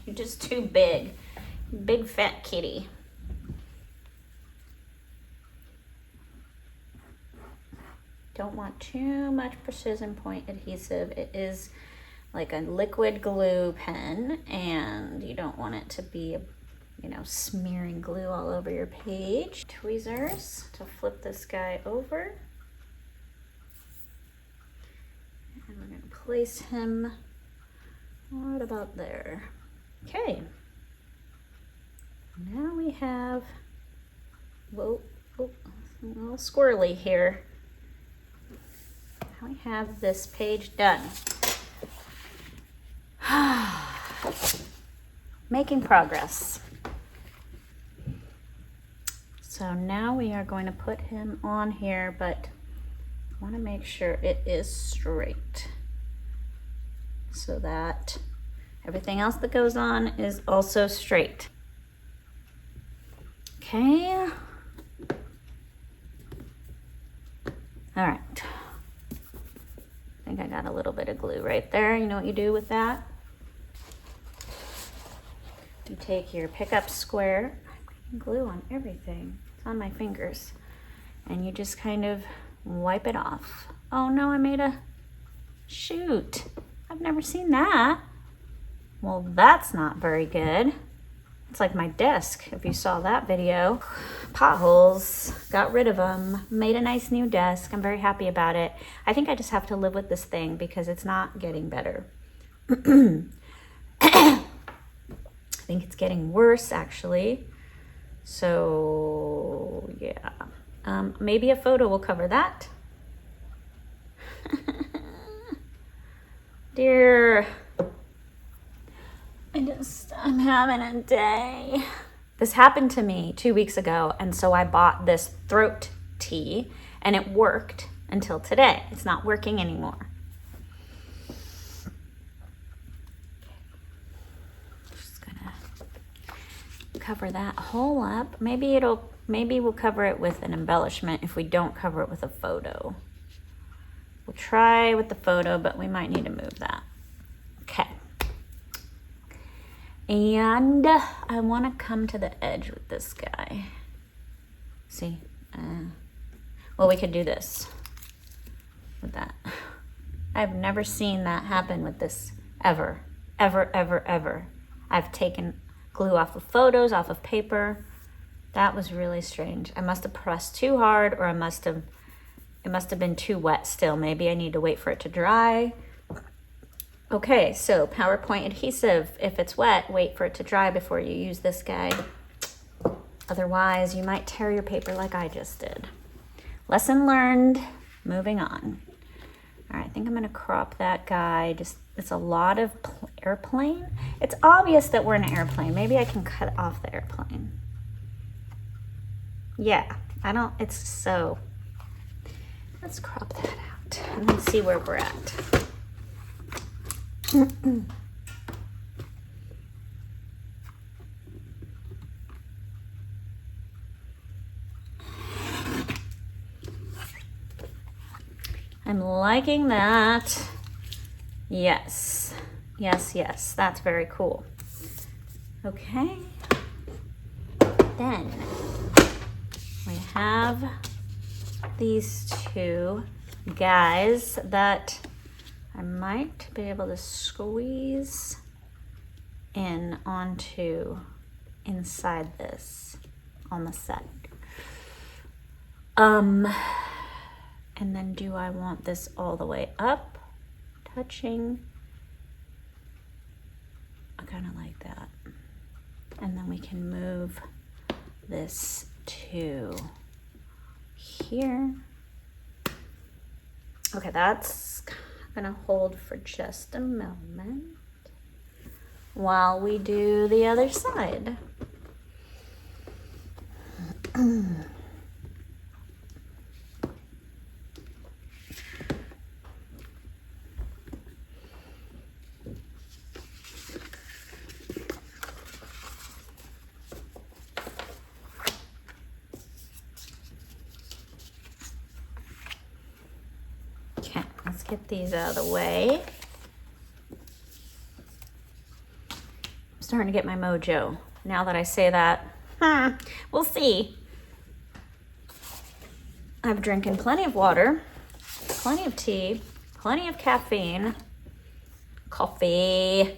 You're just too big. Big fat kitty. Don't want too much precision point adhesive. It is like a liquid glue pen, and you don't want it to be, you know, smearing glue all over your page. Tweezers to flip this guy over. And we're gonna place him right about there. Okay. Now we have, whoa, a little squirrely here. Now we have this page done. Making progress. So now we are going to put him on here, but I want to make sure it is straight so that everything else that goes on is also straight. Okay. All right. I think I got a little bit of glue right there. You know what you do with that? You take your pickup square, I'm putting glue on everything. It's on my fingers. And you just kind of wipe it off. Oh no, I made a shoot. I've never seen that. Well, that's not very good. It's like my desk, if you saw that video. Potholes, got rid of them, made a nice new desk. I'm very happy about it. I think I just have to live with this thing because it's not getting better. I think it's getting worse, actually. So, yeah. Maybe a photo will cover that. Dear, I'm having a day. This happened to me 2 weeks ago, and so I bought this throat tea, and it worked until today. It's not working anymore. Just gonna cover that hole up. Maybe we'll cover it with an embellishment if we don't cover it with a photo. We'll try with the photo, but we might need to move that. Okay. And I want to come to the edge with this guy. See? Well, we could do this with that. I've never seen that happen with this ever. Ever. I've taken glue off of photos, off of paper. That was really strange. I must have pressed too hard, or it must have been too wet still. Maybe I need to wait for it to dry. Okay, so PowerPoint adhesive. If it's wet, wait for it to dry before you use this guy. Otherwise, you might tear your paper like I just did. Lesson learned, moving on. All right, I think I'm gonna crop that guy. It's a lot of airplane. It's obvious that we're in an airplane. Maybe I can cut off the airplane. Yeah, I don't, it's so, let's crop that out and then see where we're at. I'm liking that. Yes, yes, yes, that's very cool. Okay, then we have these two guys that I might be able to squeeze in onto inside this on the side. And then do I want this all the way up, touching? I kind of like that. And then we can move this to here. Okay, that's gonna hold for just a moment while we do the other side. Okay, let's get these out of the way. I'm starting to get my mojo. Now that I say that, we'll see. I've drinking plenty of water, plenty of tea, plenty of caffeine, coffee.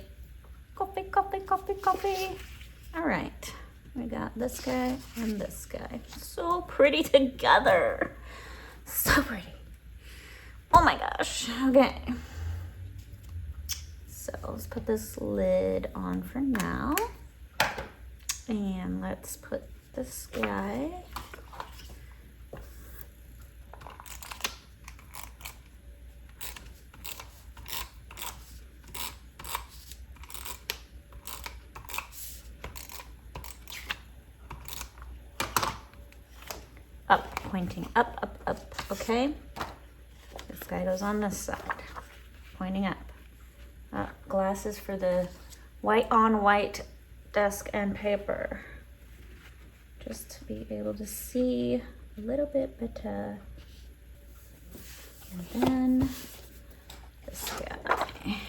All right, we got this guy and this guy. So pretty together. So pretty. Oh my gosh, okay. So let's put this lid on for now. And let's put this guy up, pointing up, okay? This guy goes on this side, pointing up. Glasses for the white on white desk and paper. Just to be able to see a little bit better. And then this guy.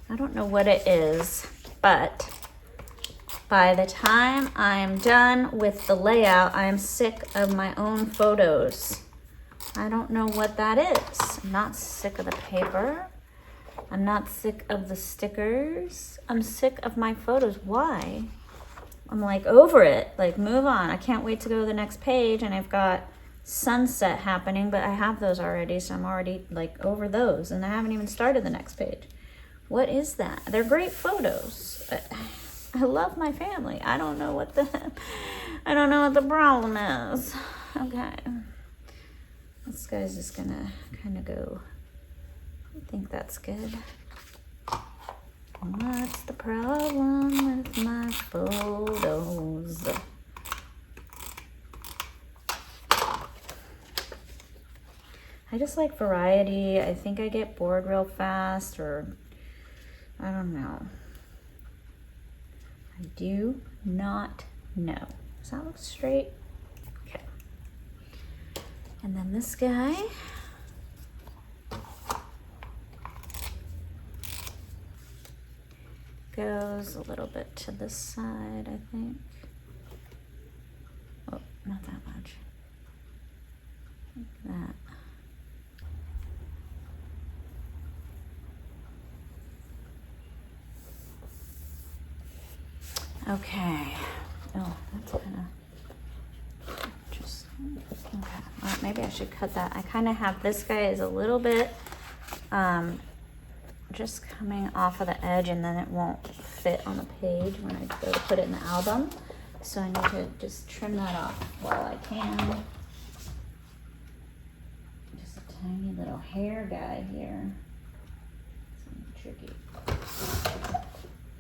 I don't know what it is, but by the time I'm done with the layout, I'm sick of my own photos. I don't know what that is. I'm not sick of the paper. I'm not sick of the stickers. I'm sick of my photos. Why? I'm like over it. Like, move on. I can't wait to go to the next page, and I've got sunset happening, but I have those already, so I'm already like over those, and I haven't even started the next page. What is that? They're great photos. I love my family. I don't know what the problem is. Okay. This guy's just gonna kind of go. I think that's good. What's the problem with my photos? I just like variety. I think I get bored real fast, or I don't know. I do not know. Does that look straight? Okay. And then this guy. Goes a little bit to this side, I think. Oh, not that much. Like that. Okay. Oh, that's kind of just okay. Well, maybe I should cut that. I kind of have this guy is a little bit just coming off of the edge, and then it won't fit on the page when I go to put it in the album. So I need to just trim that off while I can. tiny little hair guy here. Tricky.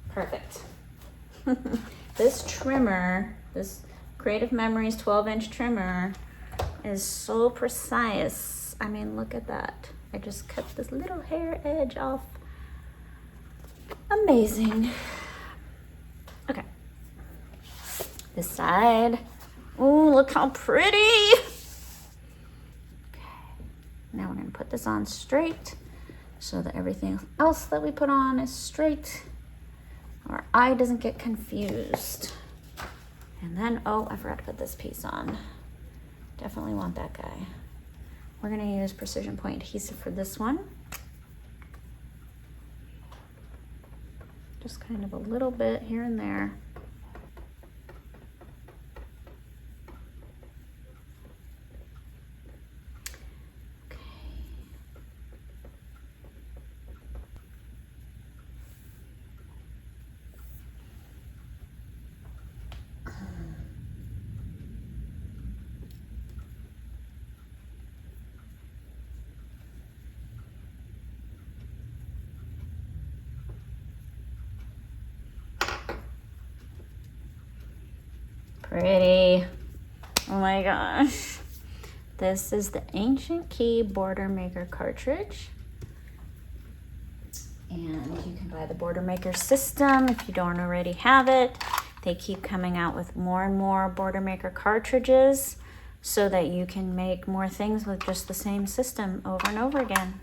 Perfect. This trimmer, this Creative Memories 12-inch trimmer is so precise. I mean, look at that. I just cut this little hair edge off. Amazing. Okay. This side. Oh, look how pretty. Okay. Now we're gonna put this on straight so that everything else that we put on is straight. Our eye doesn't get confused. And then, oh, I forgot to put this piece on. Definitely want that guy. We're gonna use precision point adhesive for this one. Just kind of a little bit here and there. Pretty. Oh my gosh. This is the Ancient Key Border Maker cartridge. And you can buy the Border Maker system if you don't already have it. They keep coming out with more and more Border Maker cartridges so that you can make more things with just the same system over and over again.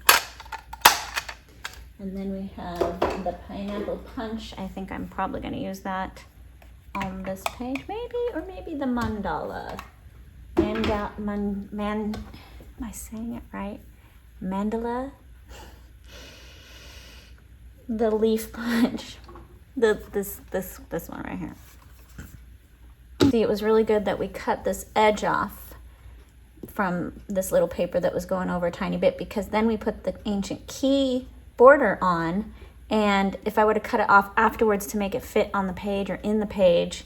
And then we have the Pineapple Punch. I think I'm probably going to use that on this page, maybe, or maybe the Mandala. Am I saying it right? Mandala? The leaf punch. This one right here. See, it was really good that we cut this edge off from this little paper that was going over a tiny bit, because then we put the Ancient Key border on, and if I would have cut it off afterwards to make it fit on the page or in the page,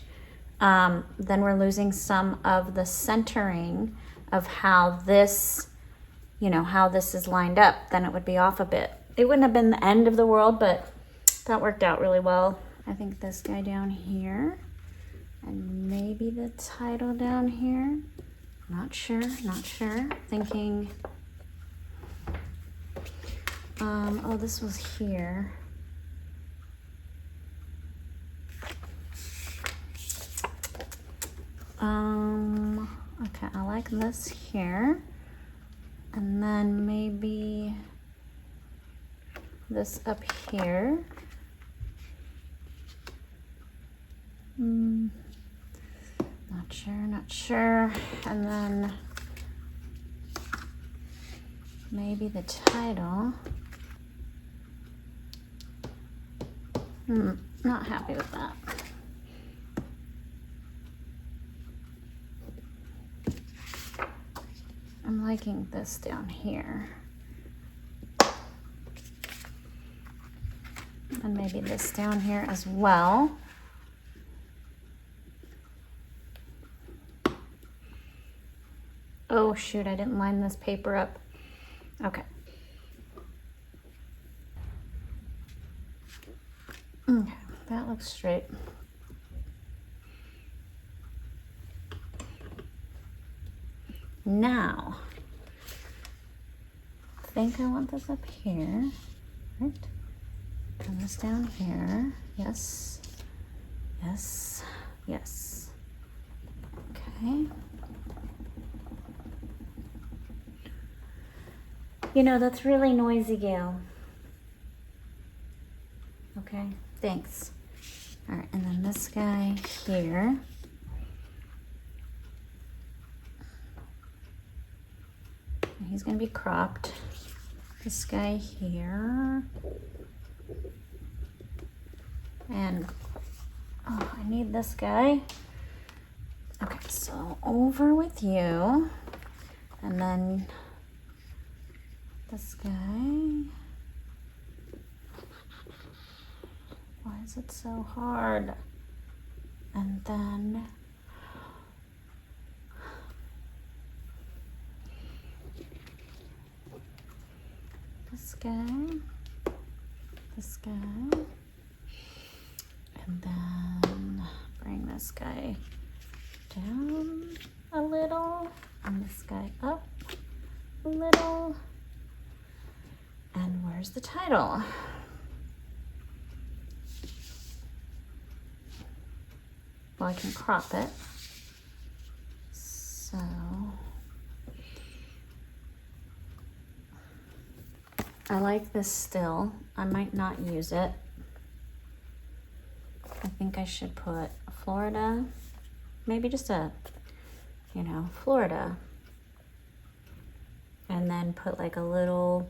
then we're losing some of the centering of how this, how this is lined up. Then it would be off a bit. It wouldn't have been the end of the world, but that worked out really well. I think this guy down here, and maybe the title down here. Not sure. Thinking, oh, this was here. Okay, I like this here. And then maybe this up here. Not sure. And then maybe the title. Not happy with that. I'm liking this down here. And maybe this down here as well. Oh shoot, I didn't line this paper up. Okay. Okay, that looks straight. Now, I think I want this up here, right? And this down here. Yes. Okay. That's really noisy, Gail. Okay, thanks. All right, and then this guy here. He's gonna be cropped. This guy here. And, oh, I need this guy. Okay, so over with you. And then this guy. Why is it so hard? And then this guy, and then bring this guy down a little, and this guy up a little. And where's the title? Well, I can crop it. So I like this still. I might not use it. I think I should put Florida, maybe just a, you know, Florida. And then put like a little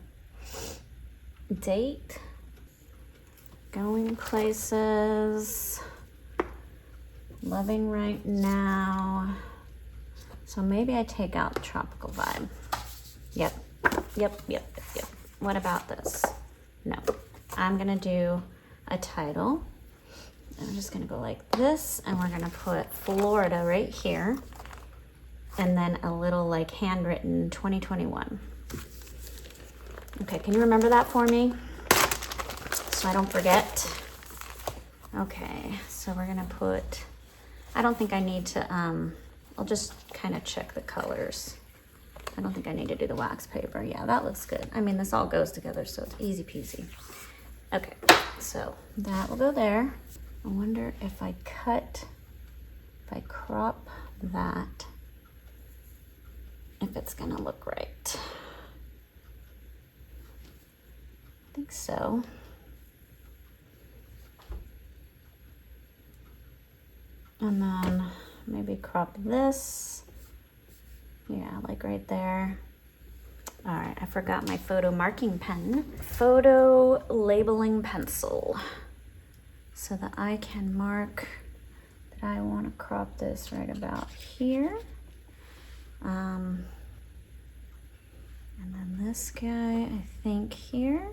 date, going places, loving right now. So maybe I take out the tropical vibe. Yep. What about this? No, I'm gonna do a title. I'm just gonna go like this, and we're gonna put Florida right here, and then a little like handwritten 2021. Okay, can you remember that for me? So I don't forget. Okay, so we're gonna put, I don't think I need to, I'll just kind of check the colors. I don't think I need to do the wax paper. Yeah, that looks good. I mean, this all goes together, so it's easy peasy. Okay, so that will go there. I wonder if I crop that, if it's gonna look right. I think so. And then maybe crop this. Yeah, like right there. All right, I forgot my photo marking pen. Photo labeling pencil. So that I can mark that I want to crop this right about here. And then this guy, I think here.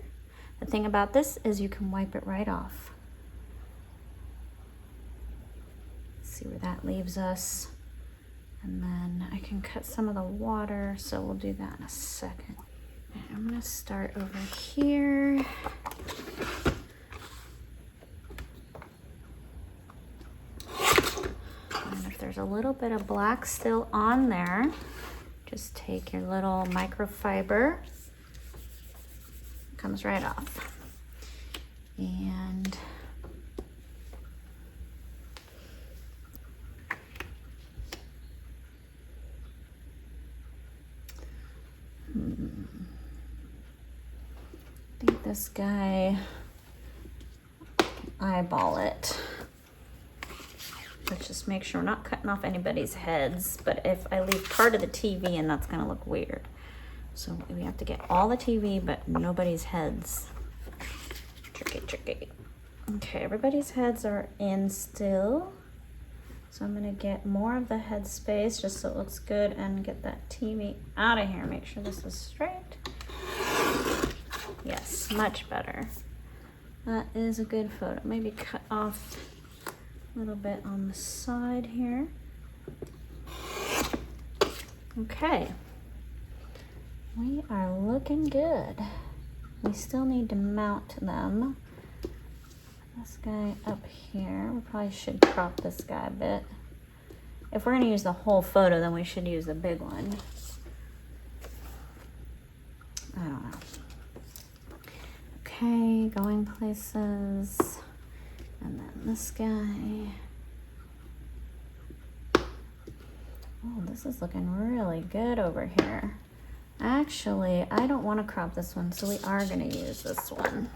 The thing about this is you can wipe it right off. See where that leaves us. And then I can cut some of the water, so we'll do that in a second. And I'm gonna start over here. And if there's a little bit of black still on there, just take your little microfiber, comes right off. And I think this guy, eyeball it. Let's just make sure we're not cutting off anybody's heads, but if I leave part of the TV in, that's gonna look weird. So we have to get all the TV, but nobody's heads. Tricky. Okay, everybody's heads are in still. So I'm gonna get more of the head space just so it looks good and get that TV out of here. Make sure this is straight. Yes, much better. That is a good photo. Maybe cut off a little bit on the side here. Okay. We are looking good. We still need to mount them. This guy up here, we probably should crop this guy a bit. If we're gonna use the whole photo, then we should use the big one. I don't know. Okay, going places. And then this guy. Oh, this is looking really good over here. Actually, I don't want to crop this one, so we are gonna use this one.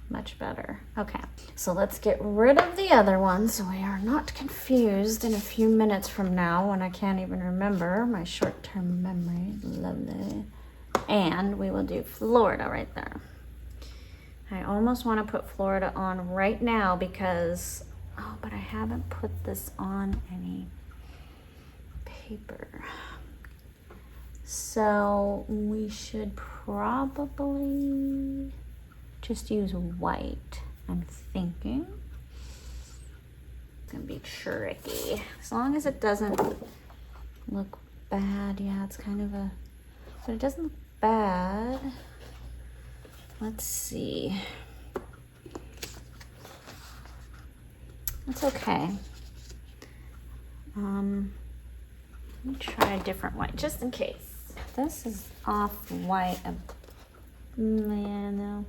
Much better. Okay, so let's get rid of the other one so we are not confused in a few minutes from now when I can't even remember my short-term memory. Lovely. And we will do Florida right there. I almost want to put Florida on right now because, oh, but I haven't put this on any paper. So we should probably just use white, I'm thinking. It's gonna be tricky. As long as it doesn't look bad. Yeah, it's kind of a, but it doesn't look bad. Let's see. It's okay. Let me try a different white, just in case. This is off white. No.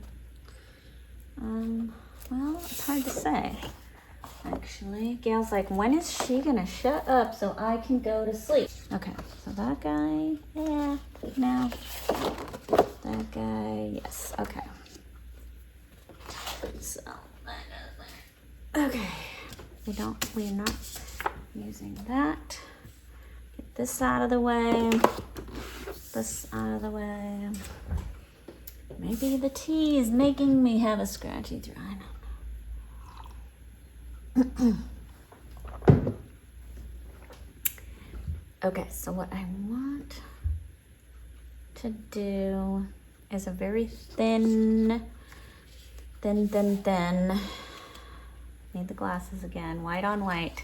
Well, it's hard to say, actually. Gail's like, when is she gonna shut up so I can go to sleep? Okay, so that guy, yeah, no. That guy, yes, okay. So, okay. We're not using that. Get this out of the way. This out of the way. Maybe the tea is making me have a scratchy throat. I don't know. Okay, so what I want to do is a very thin. Need the glasses again, white on white.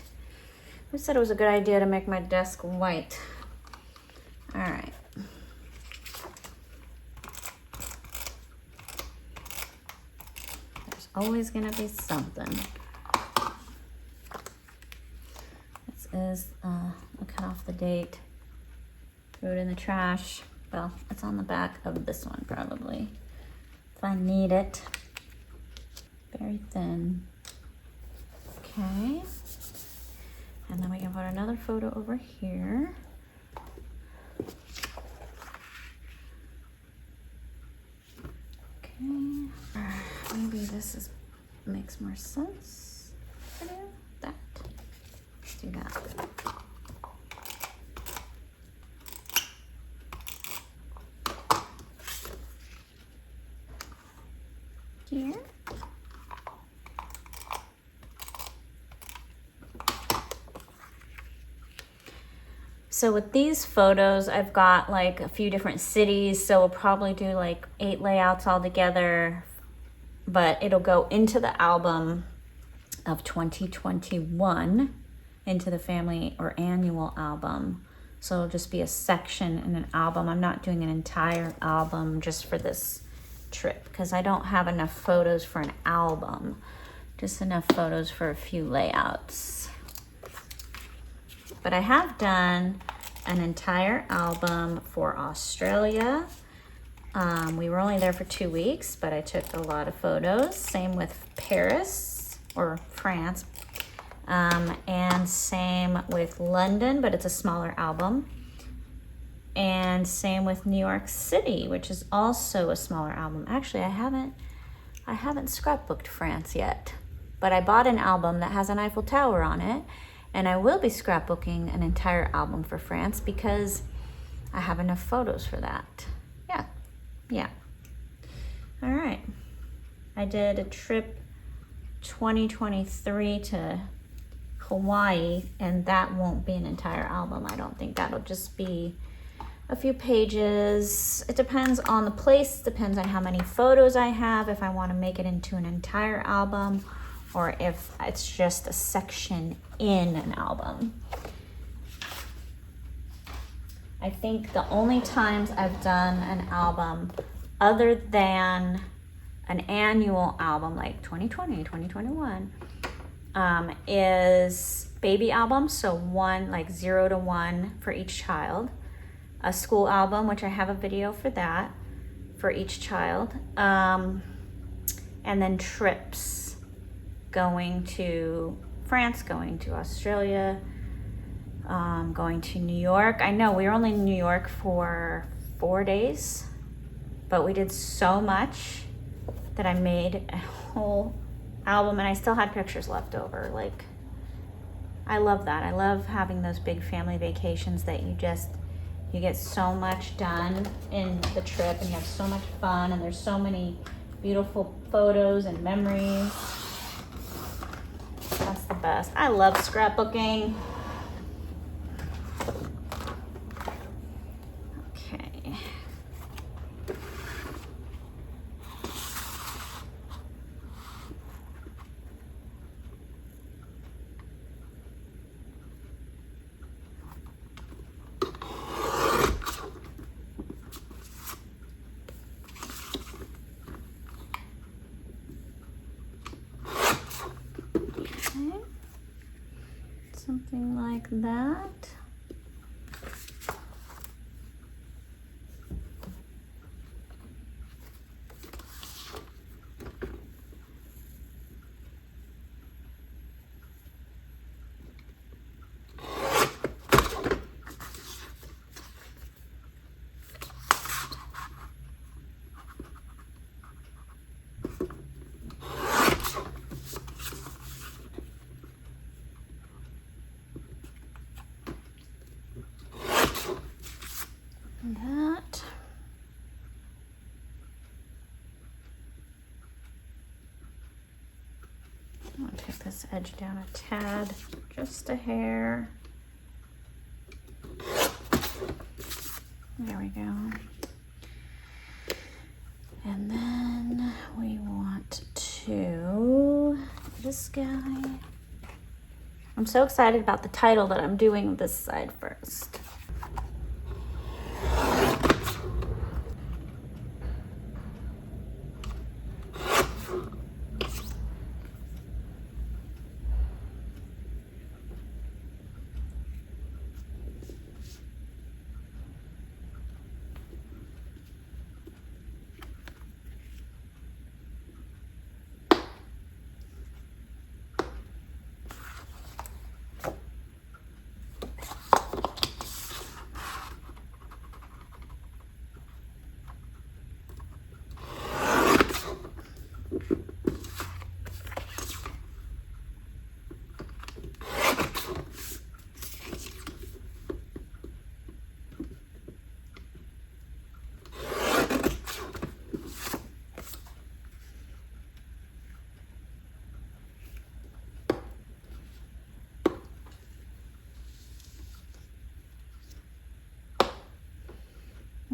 Who said it was a good idea to make my desk white? All right. There's always gonna be something. This is, I'll cut off the date. Threw it in the trash. Well, it's on the back of this one probably, if I need it. Very thin. Okay. And then we can put another photo over here. Okay. Maybe this makes more sense to do that. Let's do that. Here. So with these photos, I've got like a few different cities, so we'll probably do like 8 layouts all together, but it'll go into the album of 2021, into the family or annual album. So it'll just be a section in an album. I'm not doing an entire album just for this trip because I don't have enough photos for an album, just enough photos for a few layouts. But I have done an entire album for Australia. We were only there for 2 weeks, but I took a lot of photos. Same with Paris or France. And same with London, but it's a smaller album. And same with New York City, which is also a smaller album. Actually, I haven't scrapbooked France yet, but I bought an album that has an Eiffel Tower on it. And I will be scrapbooking an entire album for France because I have enough photos for that. Yeah. All right. I did a trip 2023 to Hawaii, and that won't be an entire album. I don't think that'll just be a few pages. It depends on the place, depends on how many photos I have, if I want to make it into an entire album, or if it's just a section in an album. I think the only times I've done an album other than an annual album like 2020, 2021, is baby albums. So one, like 0 to 1 for each child. A school album, which I have a video for that, for each child. And then trips, going to France, going to Australia, going to New York. I know we were only in New York for 4 days, but we did so much that I made a whole album, and I still had pictures left over. Like, I love that. I love having those big family vacations that you get so much done in the trip, and you have so much fun, and there's so many beautiful photos and memories. That's the best. I love scrapbooking. Okay. that. That. I'm gonna take this edge down a tad, just a hair. There we go. And then we want to, this guy. I'm so excited about the title that I'm doing this side first.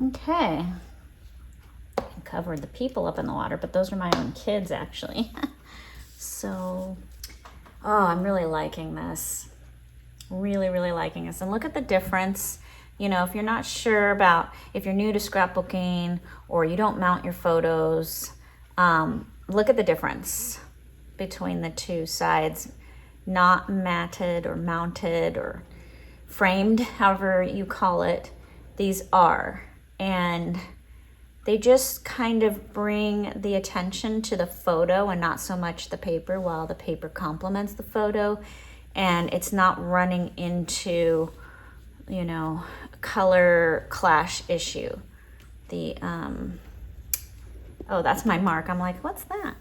Okay, I covered the people up in the water, but those are my own kids actually. So, oh, I'm really liking this. Really, really liking this. And look at the difference. You know, if you're not sure about, if you're new to scrapbooking or you don't mount your photos, look at the difference between the two sides, not matted or mounted or framed, however you call it. These are. And they just kind of bring the attention to the photo and not so much the paper, while the paper complements the photo. And it's not running into, you know, color clash issue. The, oh, that's my mark. I'm like, what's that?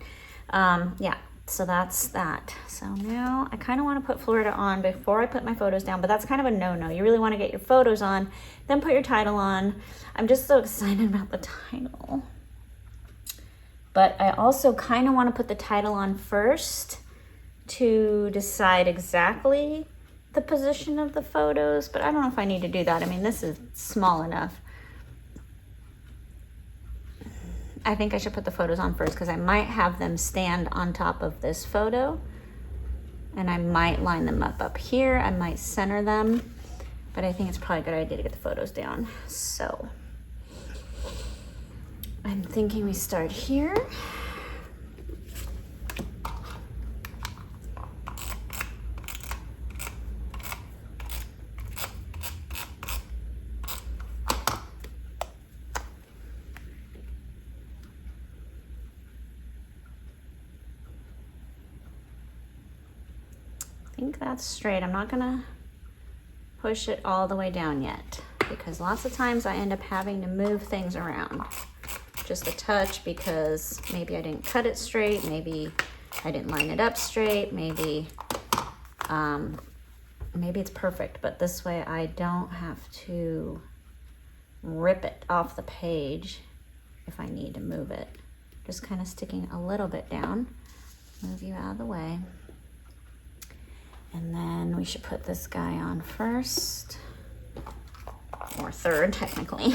Yeah, so that's that. So now I kind of want to put Florida on before I put my photos down, but that's kind of a no-no. You really want to get your photos on, then put your title on. I'm just so excited about the title. But I also kind of want to put the title on first to decide exactly the position of the photos, but I don't know if I need to do that. I mean, this is small enough. I think I should put the photos on first because I might have them stand on top of this photo, and I might line them up here. I might center them, but I think it's probably a good idea to get the photos down. So I'm thinking we start here. I think that's straight. I'm not gonna push it all the way down yet because lots of times I end up having to move things around just a touch because maybe I didn't cut it straight, maybe I didn't line it up straight, maybe maybe it's perfect, but this way I don't have to rip it off the page if I need to move it. Just kind of sticking a little bit down. Move you out of the way. And then we should put this guy on first, or third technically.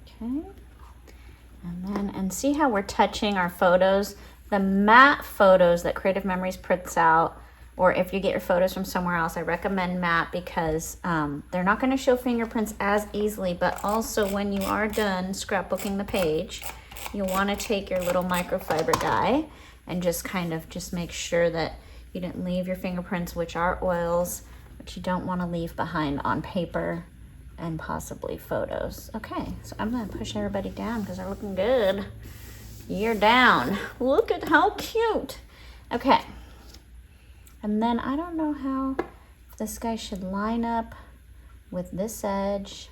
Okay, and see how we're touching our photos? The matte photos that Creative Memories prints out or if you get your photos from somewhere else, I recommend matte because they're not going to show fingerprints as easily, but also when you are done scrapbooking the page, you'll want to take your little microfiber die and just kind of just make sure that you didn't leave your fingerprints, which are oils, which you don't want to leave behind on paper and possibly photos. Okay, so I'm going to push everybody down because they're looking good. You're down. Look at how cute. Okay. And then I don't know how this guy should line up with this edge,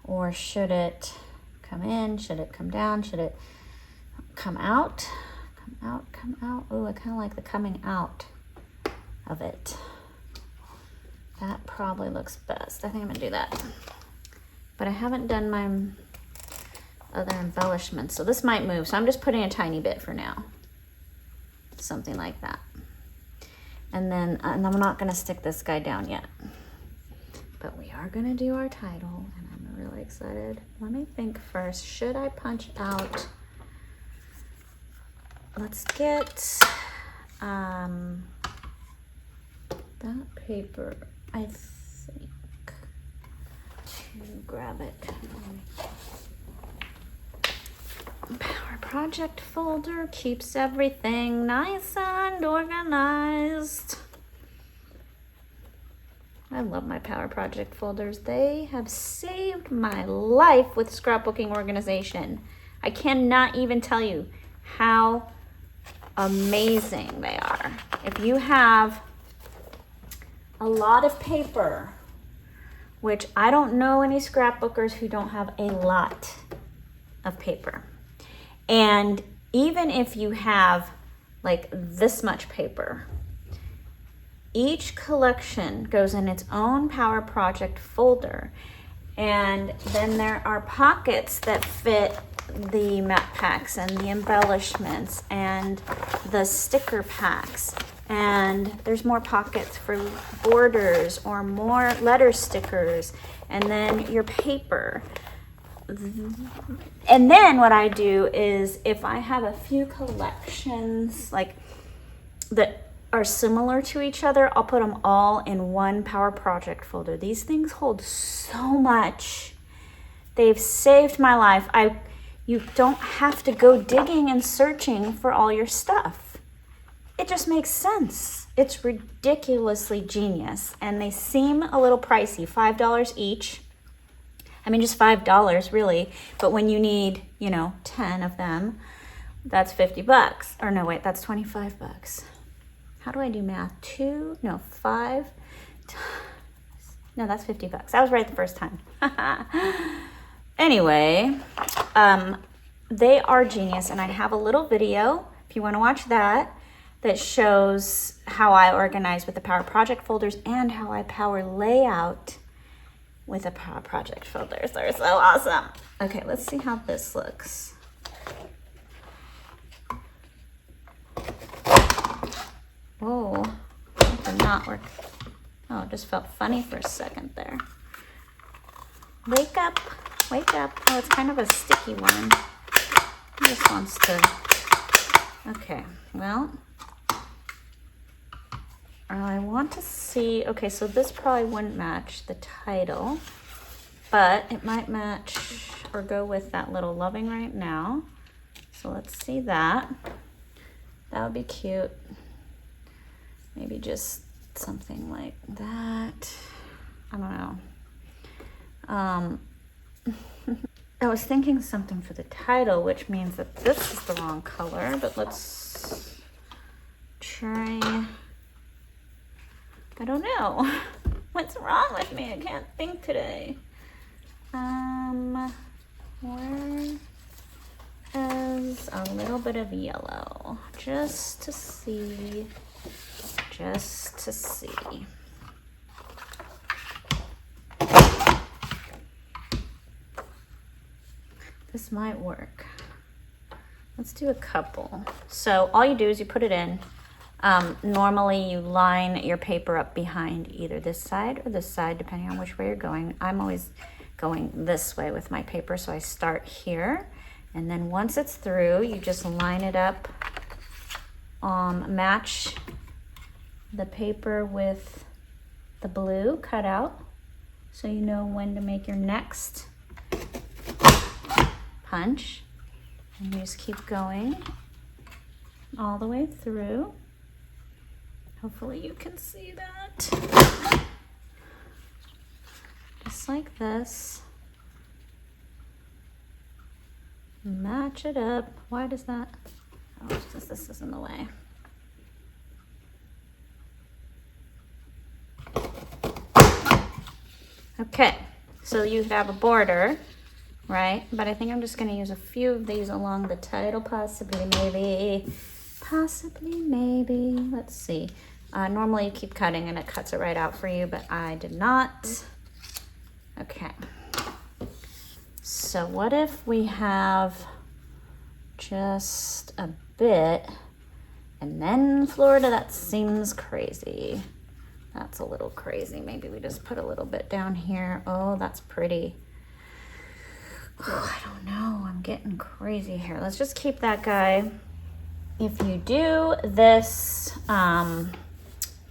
or should it come in? Should it come down? Should it come out? Come out, come out. Oh, I kind of like the coming out of it. That probably looks best. I think I'm gonna do that. But I haven't done my other embellishments, so this might move. So I'm just putting a tiny bit for now. Something like that. And then and I'm not gonna stick this guy down yet. But we are gonna do our title, and I'm really excited. Let me think first. Should I punch out? Let's get that paper, I think, to grab it. Power project folder keeps everything nice and organized. I love my power project folders. They have saved my life with scrapbooking organization. I cannot even tell you how amazing they are. If you have a lot of paper, which I don't know any scrapbookers who don't have a lot of paper. And even if you have like this much paper, each collection goes in its own power project folder. And then there are pockets that fit the matte packs and the embellishments and the sticker packs. And there's more pockets for borders or more letter stickers, and then your paper. And then what I do is if I have a few collections like that are similar to each other, I'll put them all in one power project folder. These things hold so much. They've saved my life. You don't have to go digging and searching for all your stuff. It just makes sense. It's ridiculously genius, and they seem a little pricey, $5 each. I mean, just $5 really, but when you need, 10 of them, that's $50. Or no, wait, that's $25. How do I do math? 5. No, that's $50. I was right the first time. Anyway, they are genius, and I have a little video, if you want to watch that shows how I organize with the Power Project folders and how I power layout with the Power Project folders. They're so awesome. Okay, let's see how this looks. Oh, that did not work. Oh, it just felt funny for a second there. Wake up, wake up. Oh, it's kind of a sticky one. He just wants to, okay, well, I want to see, okay, so this probably wouldn't match the title, but it might match or go with that little loving right now. So let's see that. That would be cute. Maybe just something like that. I don't know. I was thinking something for the title, which means that this is the wrong color, but let's try. I don't know. What's wrong with me? I can't think today. Where is a little bit of yellow? Just to see. This might work. Let's do a couple. So all you do is you put it in. Normally you line your paper up behind either this side or this side, depending on which way you're going. I'm always going this way with my paper, so I start here. And then once it's through, you just line it up match the paper with the blue cutout so you know when to make your next punch. And you just keep going all the way through. Hopefully you can see that. Just like this. Match it up. Why does that? Oh, it's just this is in the way. Okay, so you have a border, right? But I think I'm just going to use a few of these along the title, possibly, maybe. Possibly, maybe. Let's see. Normally you keep cutting and it cuts it right out for you, but I did not. Okay. So what if we have just a bit and then Florida? That seems crazy. That's a little crazy. Maybe we just put a little bit down here. Oh, that's pretty. Oh, I don't know. I'm getting crazy here. Let's just keep that guy. If you do this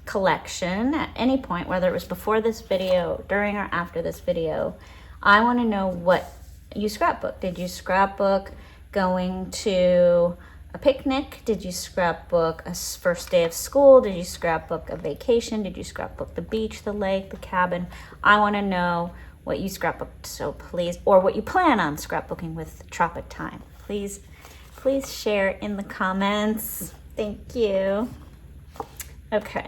collection at any point, whether it was before this video, during or after this video, I want to know what you scrapbook. Did you scrapbook going to a picnic? Did you scrapbook a first day of school? Did you scrapbook a vacation? Did you scrapbook the beach, the lake, the cabin? I want to know what you scrapbooked, so please, or what you plan on scrapbooking with Tropic Time. Please share in the comments. Thank you. Okay.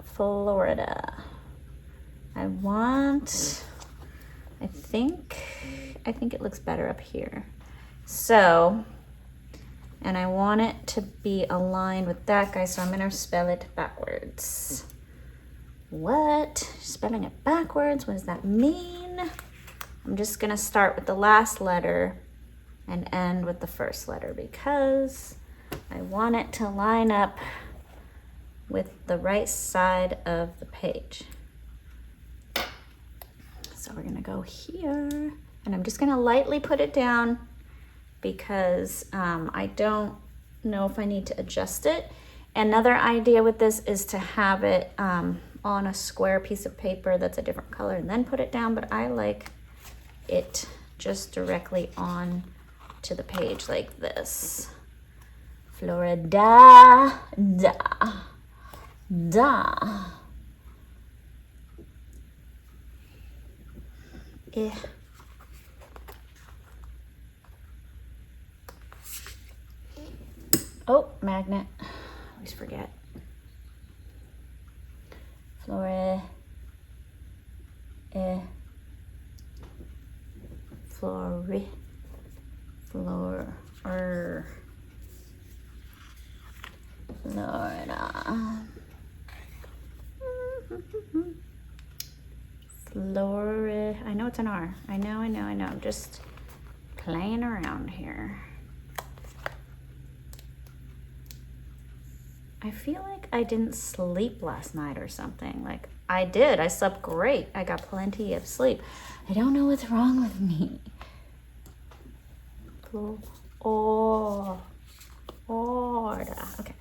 Florida. I think it looks better up here. So, and I want it to be aligned with that guy, so I'm gonna spell it backwards. What? Spelling it backwards? What does that mean? I'm just gonna start with the last letter and end with the first letter because I want it to line up with the right side of the page. So we're gonna go here, and I'm just gonna lightly put it down because I don't know if I need to adjust it. Another idea with this is to have it on a square piece of paper that's a different color and then put it down, but I like it just directly on to the page like this. Florida, da. Eh. Oh, magnet. I always forget. Flora. Florida. Florida. I know it's an R. I know. I'm just playing around here. I feel like I didn't sleep last night or something. Like I did. I slept great. I got plenty of sleep. I don't know what's wrong with me. Florida. Okay.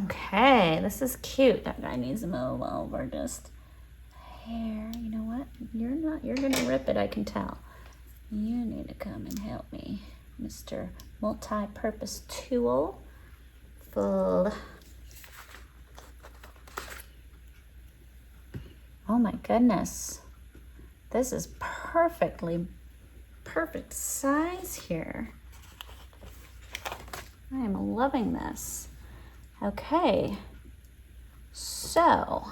Okay, this is cute. That guy needs to move over just hair. You know what? You're gonna rip it, I can tell. You need to come and help me, Mr. Multi-Purpose Tool. Full. Oh my goodness. This is perfect size here. I am loving this. Okay, so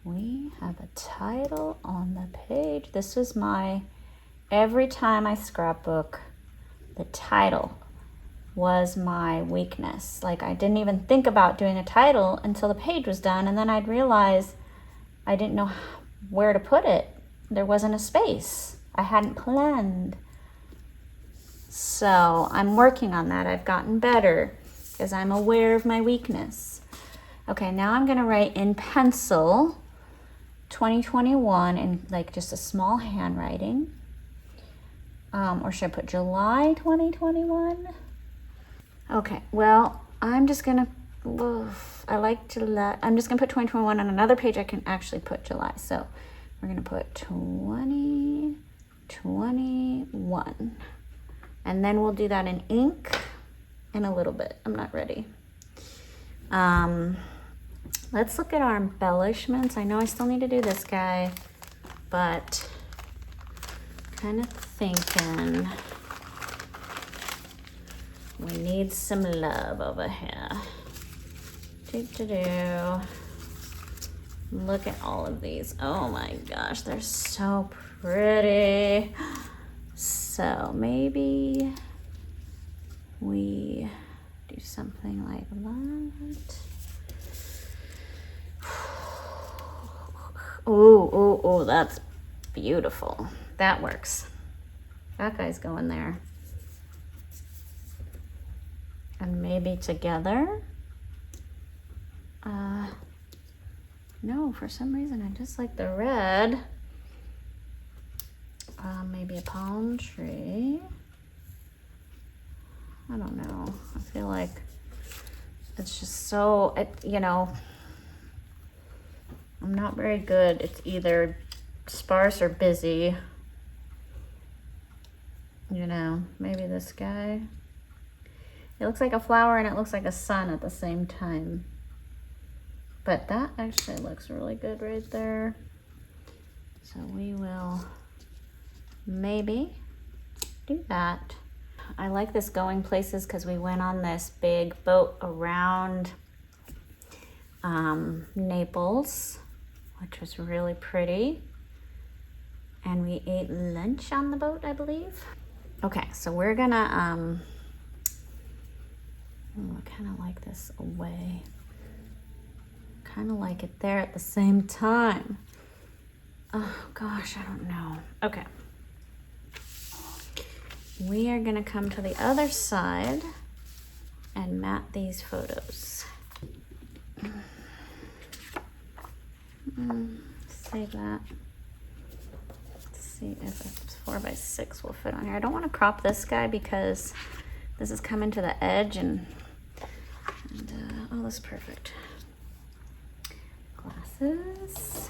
we have a title on the page. This is every time I scrapbook, the title was my weakness. Like I didn't even think about doing a title until the page was done, and then I'd realize I didn't know where to put it. There wasn't a space. I hadn't planned. So I'm working on that. I've gotten better because I'm aware of my weakness. Okay, now I'm gonna write in pencil 2021 in like just a small handwriting. Or should I put July 2021? Okay, well, I'm just gonna, I'm just gonna put 2021 on another page. I can actually put July. So we're gonna put 2021. And then we'll do that in ink in a little bit. I'm not ready. Let's look at our embellishments. I know I still need to do this guy, but kind of thinking we need some love over here. Look at all of these. Oh my gosh, they're so pretty. So maybe we do something like that. Oh, that's beautiful. That works. That guy's going there. And maybe together. No, for some reason I just like the red. Maybe a palm tree. I don't know. I feel like it's just so, you know, I'm not very good. It's either sparse or busy. You know, maybe this guy. It looks like a flower and it looks like a sun at the same time. But that actually looks really good right there. So we will maybe do that. I like this going places because we went on this big boat around Naples, which was really pretty. And we ate lunch on the boat, I believe. Okay, so we're gonna, I kind of like this away. Kind of like it there at the same time. Oh gosh, I don't know. Okay. We are gonna come to the other side and mat these photos. Save that. Let's see if a 4x6 will fit on here. I don't want to crop this guy because this is coming to the edge and oh, that's perfect. Glasses.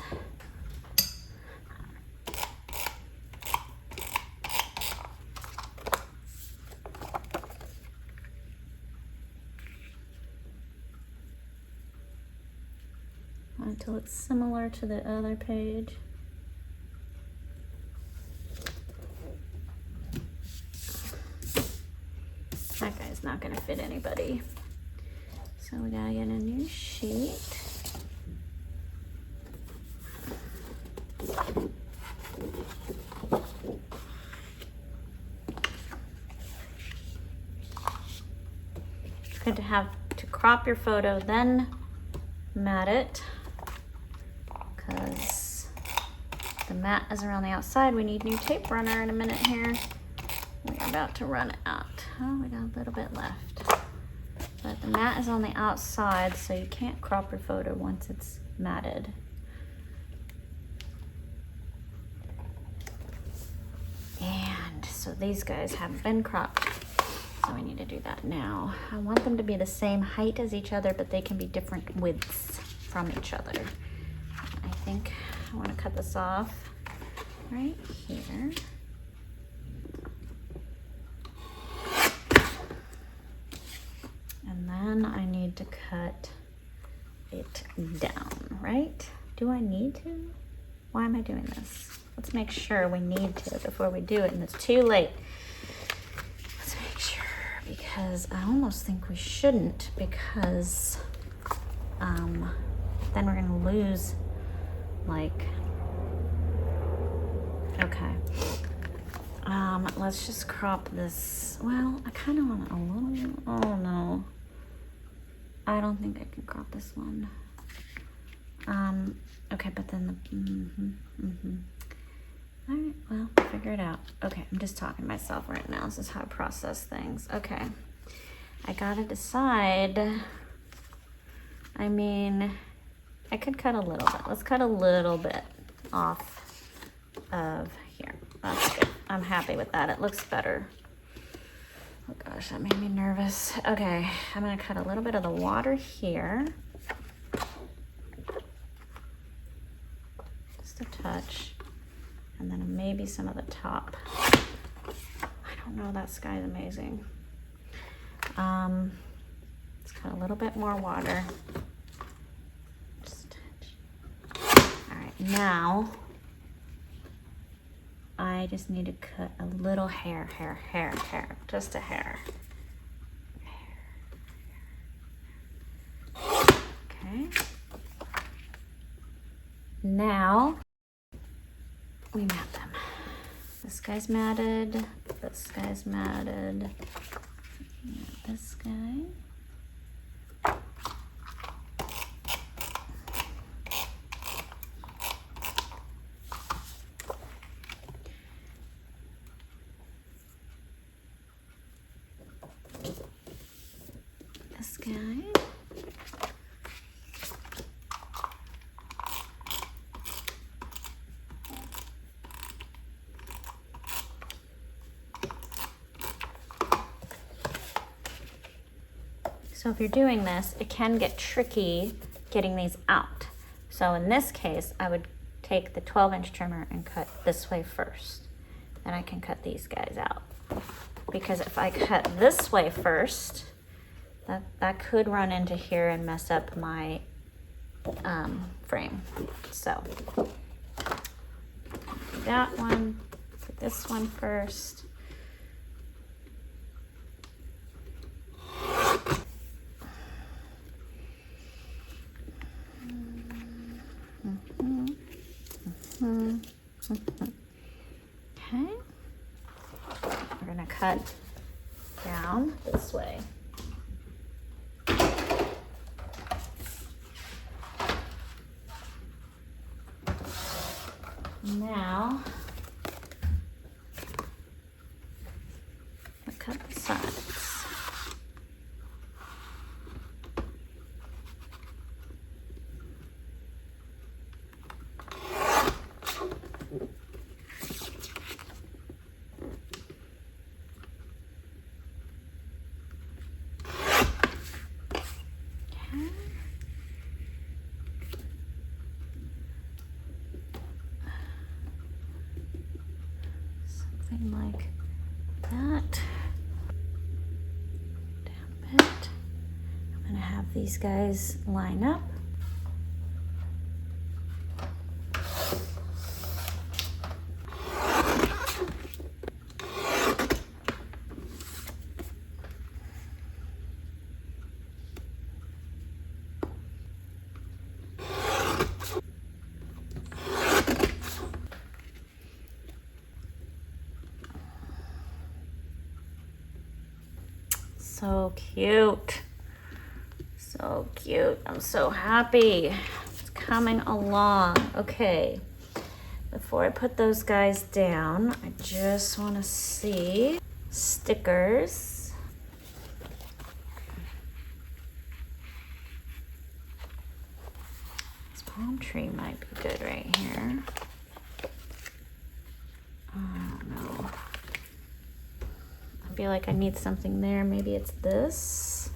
Until it's similar to the other page. That guy's not gonna fit anybody. So we gotta get a new sheet. It's good to have to crop your photo, then mat it. Because the mat is around the outside. We need new tape runner in a minute here. We're about to run out. Oh, we got a little bit left. But the mat is on the outside, so you can't crop your photo once it's matted. And so these guys have been cropped. So we need to do that now. I want them to be the same height as each other, but they can be different widths from each other. I think I want to cut this off right here. And then I need to cut it down, right? Do I need to? Why am I doing this? Let's make sure we need to before we do it, and it's too late. Let's make sure, because I almost think we shouldn't, because then we're gonna lose, like, okay. Let's just crop this. Well, I kind of want a little, oh no. I don't think I can crop this one. Okay, but then the, all right, well, figure it out. Okay, I'm just talking to myself right now. This is how I process things. Okay, I gotta decide I mean, I could cut a little bit. Let's cut a little bit off of here. That's good. I'm happy with that. It looks better. Oh gosh, that made me nervous. Okay, I'm gonna cut a little bit of the water here. Just a touch. And then maybe some of the top. I don't know, that sky's amazing. Let's cut a little bit more water. Just a touch. All right, now I just need to cut a little hair, just a hair. Okay. Now we mat them. This guy's matted, this guy's matted, this guy. This guy. So if you're doing this, it can get tricky getting these out. So in this case, I would take the 12-inch trimmer and cut this way first. Then I can cut these guys out. Because if I cut this way first, that could run into here and mess up my frame. So that one, put this one first. Okay, we're gonna cut down this way. Now, I cut the sides. Like that. Damp it. I'm gonna have these guys line up. So cute. So cute. I'm so happy. It's coming along. Okay. Before I put those guys down, I just want to see stickers. This palm tree might be good right here. I don't know. I feel like I need something there. Maybe it's this.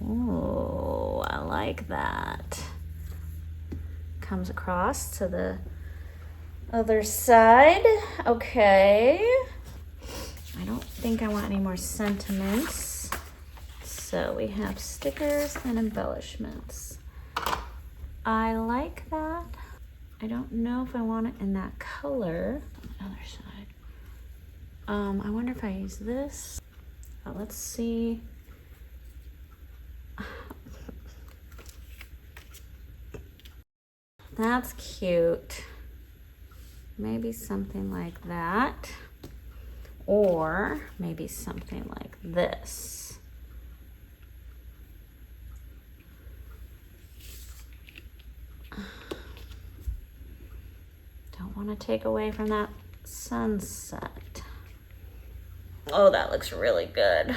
Oh, I like that. Comes across to the other side. Okay. I don't think I want any more sentiments. So we have stickers and embellishments. I like that. I don't know if I want it in that color. On the other side. I wonder if I use this. Let's see. That's cute. Maybe something like that. Or maybe something like this. Don't want to take away from that sunset. Oh, that looks really good.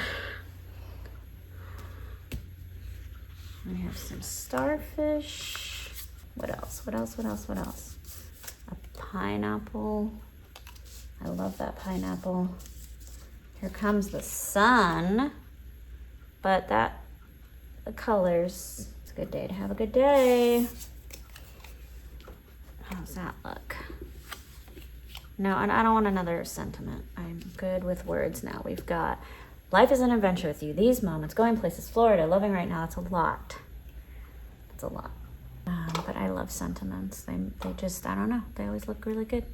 I have some starfish. What else? What else? What else? What else? A pineapple. I love that pineapple. Here comes the sun. But the colors, it's a good day to have a good day. How's that look? No, and I don't want another sentiment. I'm good with words now. We've got life is an adventure with you. These moments, going places, Florida, loving right now. That's a lot. That's a lot. But I love sentiments. They just, I don't know. They always look really good.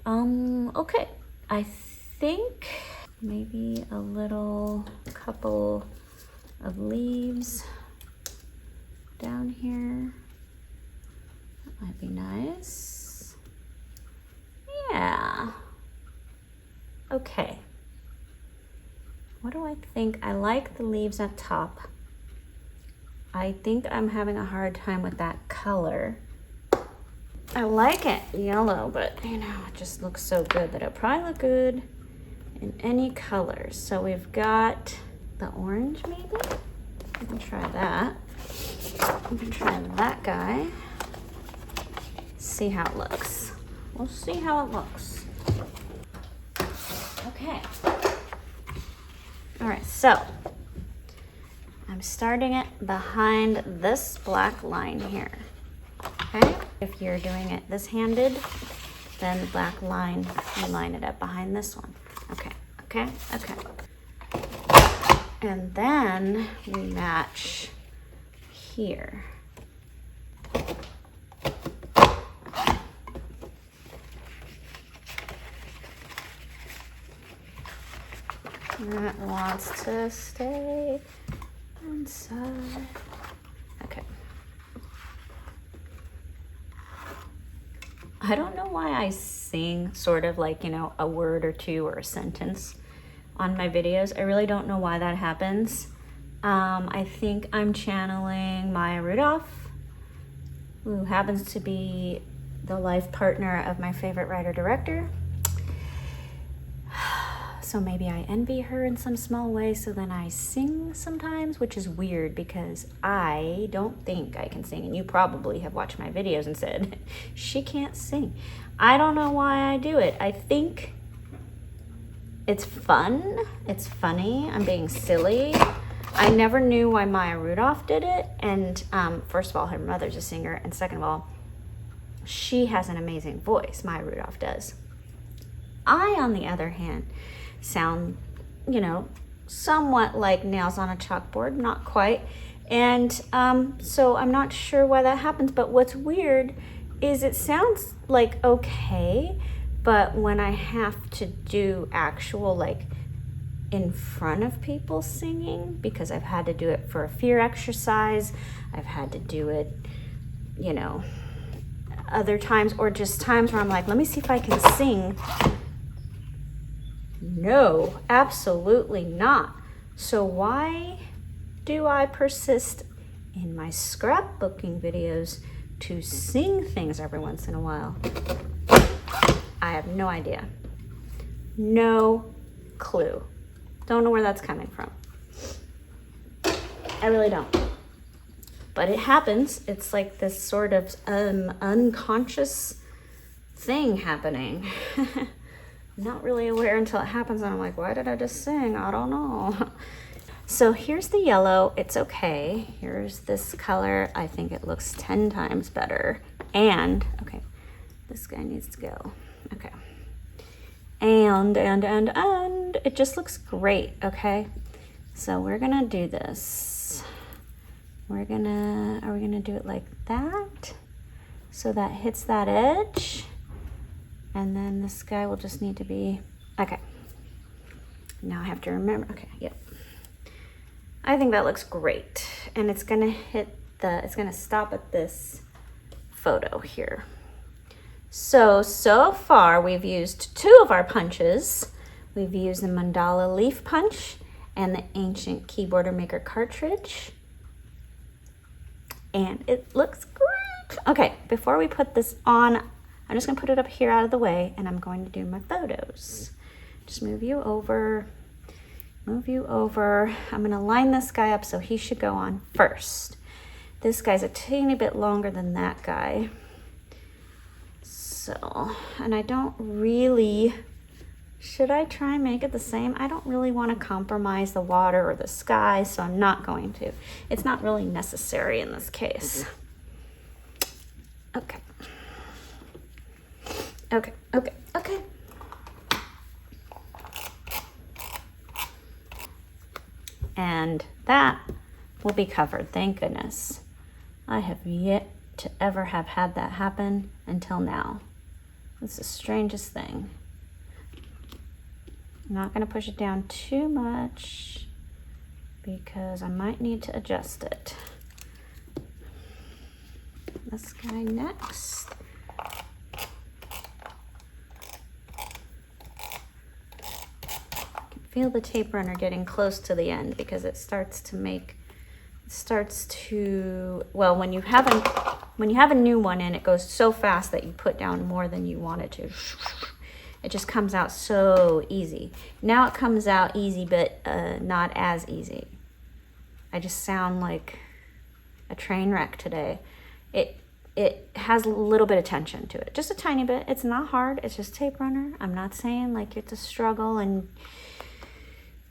Okay. I think maybe a couple of leaves down here. That might be nice. Yeah. Okay. What do I think? I like the leaves at top. I think I'm having a hard time with that color. I like it yellow, but you know, it just looks so good that it'll probably look good in any colors. So we've got the orange maybe. We can try that. We can try that guy. See how it looks. We'll see how it looks. Okay. All right, so I'm starting it behind this black line here. Okay? If you're doing it this handed, then the black line, you line it up behind this one. Okay, okay, okay. And then we match here. That wants to stay inside. Okay. I don't know why I sing sort of like, you know, a word or two or a sentence on my videos. I really don't know why that happens. I think I'm channeling Maya Rudolph, who happens to be the life partner of my favorite writer-director. So maybe I envy her in some small way, so then I sing sometimes, which is weird because I don't think I can sing. And you probably have watched my videos and said, she can't sing. I don't know why I do it. I think it's fun. It's funny. I'm being silly. I never knew why Maya Rudolph did it. And first of all, her mother's a singer. And second of all, she has an amazing voice. Maya Rudolph does. I, on the other hand, sound, you know, somewhat like nails on a chalkboard, not quite. And so I'm not sure why that happens, but what's weird is it sounds like okay, but when I have to do actual, like, in front of people singing, because I've had to do it for a fear exercise, I've had to do it, you know, other times, or just times where I'm like, let me see if I can sing. No, absolutely not. So why do I persist in my scrapbooking videos to sing things every once in a while? I have no idea. No clue. Don't know where that's coming from. I really don't. But it happens. It's like this sort of unconscious thing happening. Not really aware until it happens, and I'm like, why did I just sing? I don't know. So here's the yellow. It's okay. Here's this color. I think it looks 10 times better. And, okay, this guy needs to go. Okay. And it just looks great, okay? So we're gonna do this. Are we gonna do it like that? So that hits that edge. And then this guy will just need to be, okay. Now I have to remember, okay, yep. I think that looks great. And it's gonna it's gonna stop at this photo here. So far we've used 2 of our punches. We've used the Mandala Leaf Punch and the Ancient Keyboarder Maker cartridge. And it looks great. Okay, before we put this on, I'm just gonna put it up here out of the way, and I'm going to do my photos. Just move you over. move you over. I'm gonna line this guy up so he should go on first. This guy's a teeny bit longer than that guy. So, and I don't really, should I try and make it the same? I don't really want to compromise the water or the sky, so I'm not going to. It's not really necessary in this case. Okay. Okay, okay, okay. And that will be covered, thank goodness. I have yet to ever have had that happen until now. It's the strangest thing. I'm not gonna push it down too much because I might need to adjust it. This guy next. Feel the tape runner getting close to the end because it starts to, well, when you have a new one in, it goes so fast that you put down more than you want it to. It just comes out so easy. Now it comes out easy, but not as easy. I just sound like a train wreck today. It has a little bit of tension to it, just a tiny bit. It's not hard, it's just tape runner. I'm not saying like it's a struggle and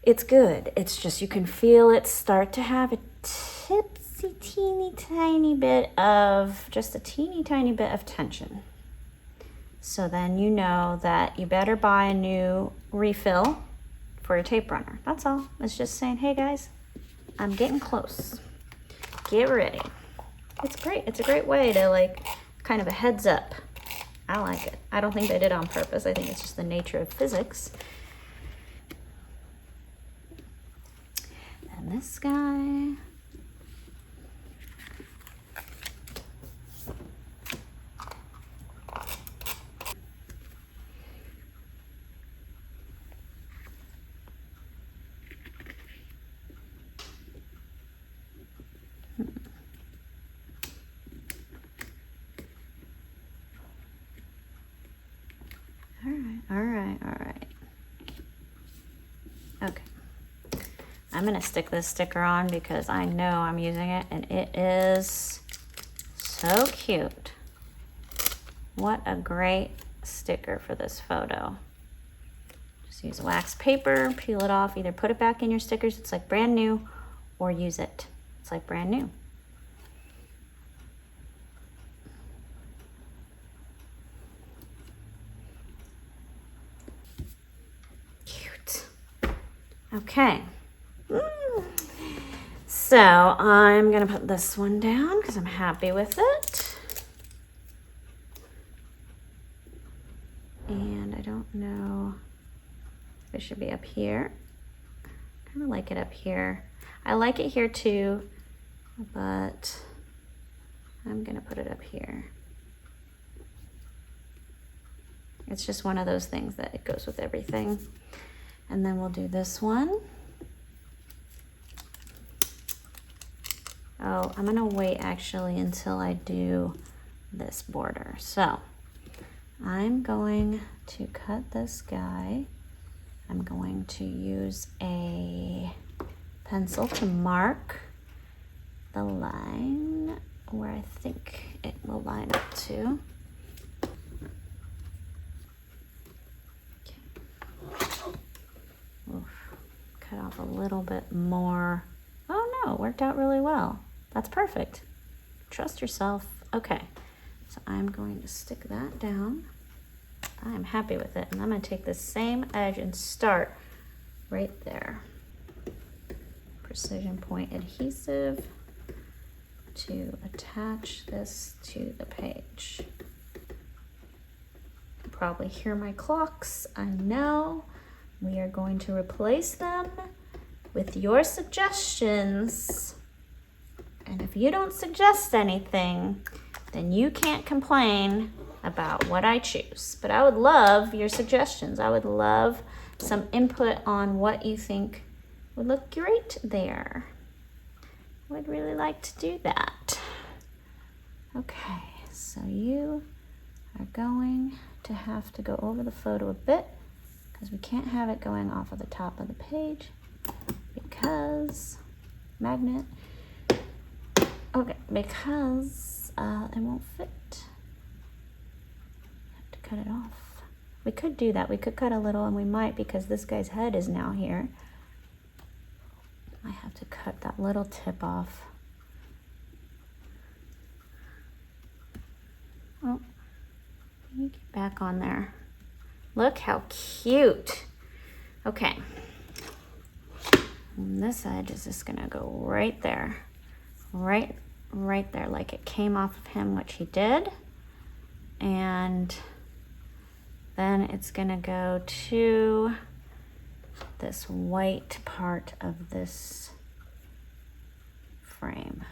it's good. It's just you can feel it start to have a tipsy teeny tiny bit of, just a teeny tiny bit of tension. So then you know that you better buy a new refill for your tape runner. That's all. It's just saying, hey guys, I'm getting close. Get ready. It's great. It's a great way to like kind of a heads up. I like it. I don't think they did it on purpose. I think it's just the nature of physics. And this guy. All right. Okay. I'm gonna stick this sticker on because I know I'm using it and it is so cute. What a great sticker for this photo. Just use wax paper, peel it off, either put it back in your stickers, it's like brand new, or use it. It's like brand new. Okay, so I'm gonna put this one down because I'm happy with it. And I don't know if it should be up here. I kind of like it up here. I like it here too, but I'm gonna put it up here. It's just one of those things that it goes with everything. And then we'll do this one. Oh, I'm gonna wait actually until I do this border. So I'm going to cut this guy. I'm going to use a pencil to mark the line where I think it will line up to. Cut off a little bit more. Oh no, it worked out really well. That's perfect. Trust yourself. Okay, so I'm going to stick that down. I'm happy with it. And I'm going to take the same edge and start right there. Precision point adhesive to attach this to the page. You probably hear my clocks. I know. We are going to replace them with your suggestions. And if you don't suggest anything, then you can't complain about what I choose. But I would love your suggestions. I would love some input on what you think would look great there. I would really like to do that. Okay, so you are going to have to go over the photo a bit because we can't have it going off of the top of the page. because magnet. Okay, because it won't fit. Have to cut it off. We could do that. We could cut a little, and we might, because this guy's head is now here. I have to cut that little tip off. Oh, you get back on there. Look how cute. Okay. And this edge is just gonna go right there. Right there, like it came off of him, which he did. And then it's gonna go to this white part of this frame.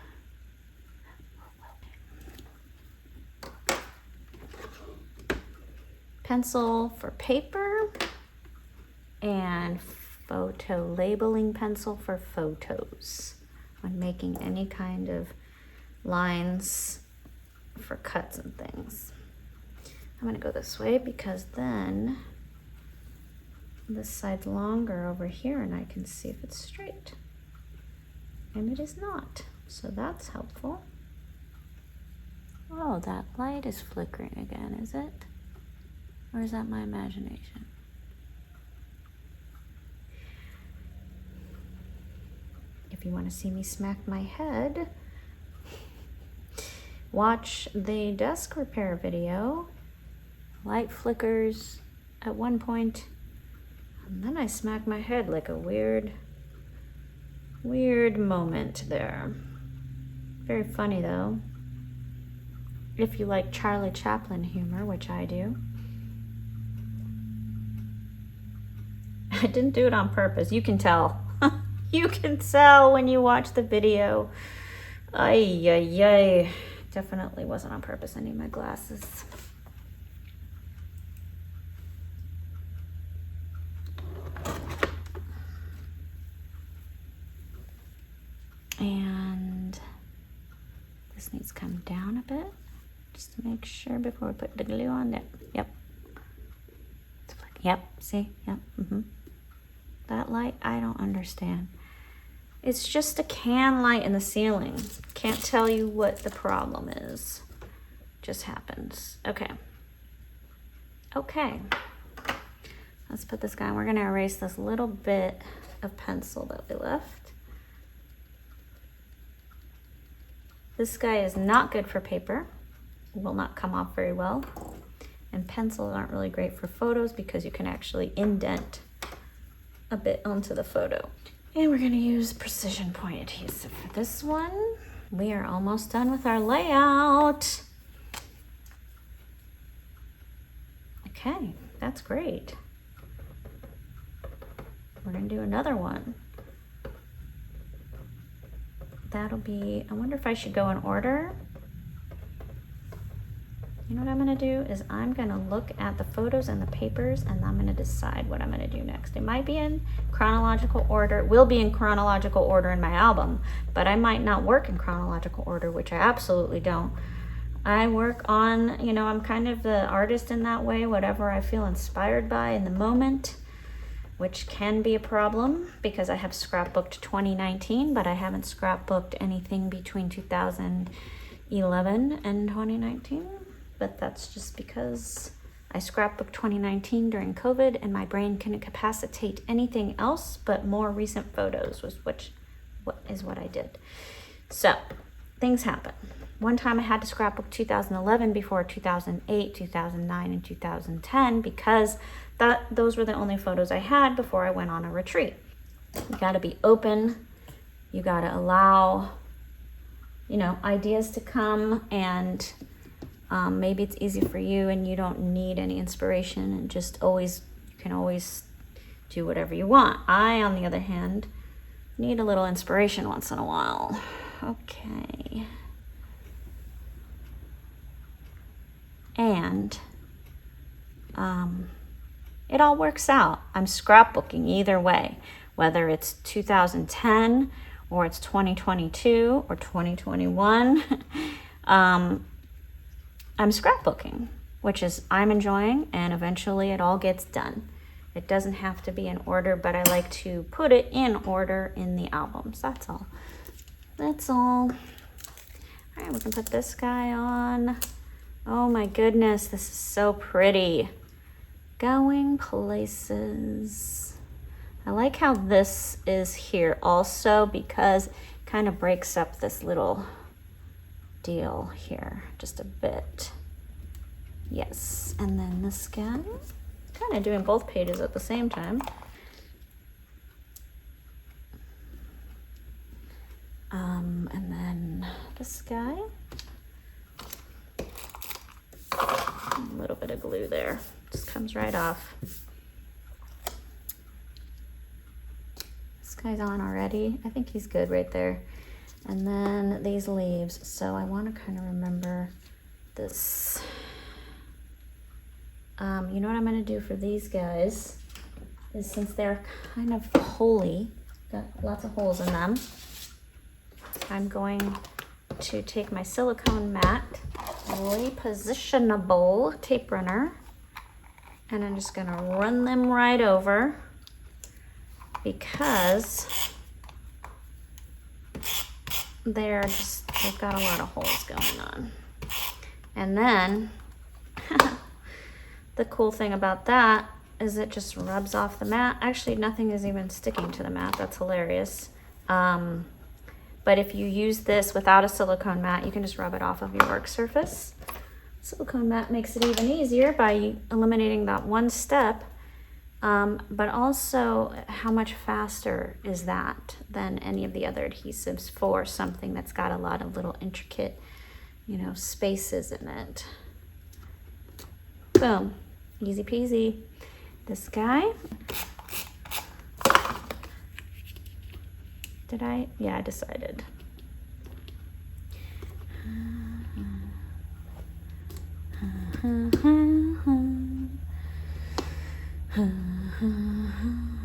Pencil for paper and photo labeling pencil for photos when making any kind of lines for cuts and things. I'm gonna go this way because then this side's longer over here and I can see if it's straight. And it is not, so that's helpful. Oh, that light is flickering again, is it? Or is that my imagination? If you want to see me smack my head, watch the desk repair video. Light flickers at one point, and then I smack my head like a weird moment there. Very funny though. If you like Charlie Chaplin humor, which I do. I didn't do it on purpose. You can tell. You can tell when you watch the video. Ay, ay, ay. Definitely wasn't on purpose. I need my glasses. And this needs to come down a bit, just to make sure before we put the glue on there. Yep. Yep, see? Yep. That light, I don't understand. It's just a can light in the ceiling. Can't tell you what the problem is. Just happens. Okay. Okay. Let's put this guy on. We're gonna erase this little bit of pencil that we left. This guy is not good for paper. It will not come off very well. And pencils aren't really great for photos because you can actually indent a bit onto the photo. And we're gonna use precision point adhesive for this one. We are almost done with our layout. Okay, that's great. We're gonna do another one. That'll be, I wonder if I should go in order. You know what I'm gonna do is I'm gonna look at the photos and the papers and I'm gonna decide what I'm gonna do next. It might be in chronological order, it will be in chronological order in my album, but I might not work in chronological order, which I absolutely don't. I work on, you know, I'm kind of the artist in that way, whatever I feel inspired by in the moment, which can be a problem because I have scrapbooked 2019, but I haven't scrapbooked anything between 2011 and 2019. But that's just because I scrapbooked 2019 during COVID and my brain couldn't capacitate anything else but more recent photos, what I did. So things happen. One time I had to scrapbook 2011 before 2008, 2009, and 2010 because those were the only photos I had before I went on a retreat. You gotta be open. You gotta allow, you know, ideas to come, and maybe it's easy for you and you don't need any inspiration and just you can always do whatever you want. I, on the other hand, need a little inspiration once in a while. Okay. And it all works out. I'm scrapbooking either way, whether it's 2010 or it's 2022 or 2021. I'm scrapbooking, which is I'm enjoying, and eventually it all gets done. It doesn't have to be in order, but I like to put it in order in the albums. That's all. That's all. All right, we can put this guy on. Oh my goodness, this is so pretty. Going places. I like how this is here also because it kind of breaks up this little deal here just a bit. Yes, and then this guy. Kind of doing both pages at the same time. And then this guy. A little bit of glue there. Just comes right off. This guy's on already. I think he's good right there. And then these leaves. So I want to kind of remember this. You know what I'm going to do for these guys is, since they're kind of holy, got lots of holes in them, I'm going to take my silicone mat, repositionable tape runner, and I'm just going to run them right over because they've got a lot of holes going on. And then the cool thing about that is it just rubs off the mat. Actually, nothing is even sticking to the mat. That's hilarious. But if you use this without a silicone mat, you can just rub it off of your work surface. Silicone mat makes it even easier by eliminating that one step. But also, how much faster is that than any of the other adhesives for something that's got a lot of little intricate, spaces in it. Boom. Easy peasy. This guy. Did I? Yeah, I decided.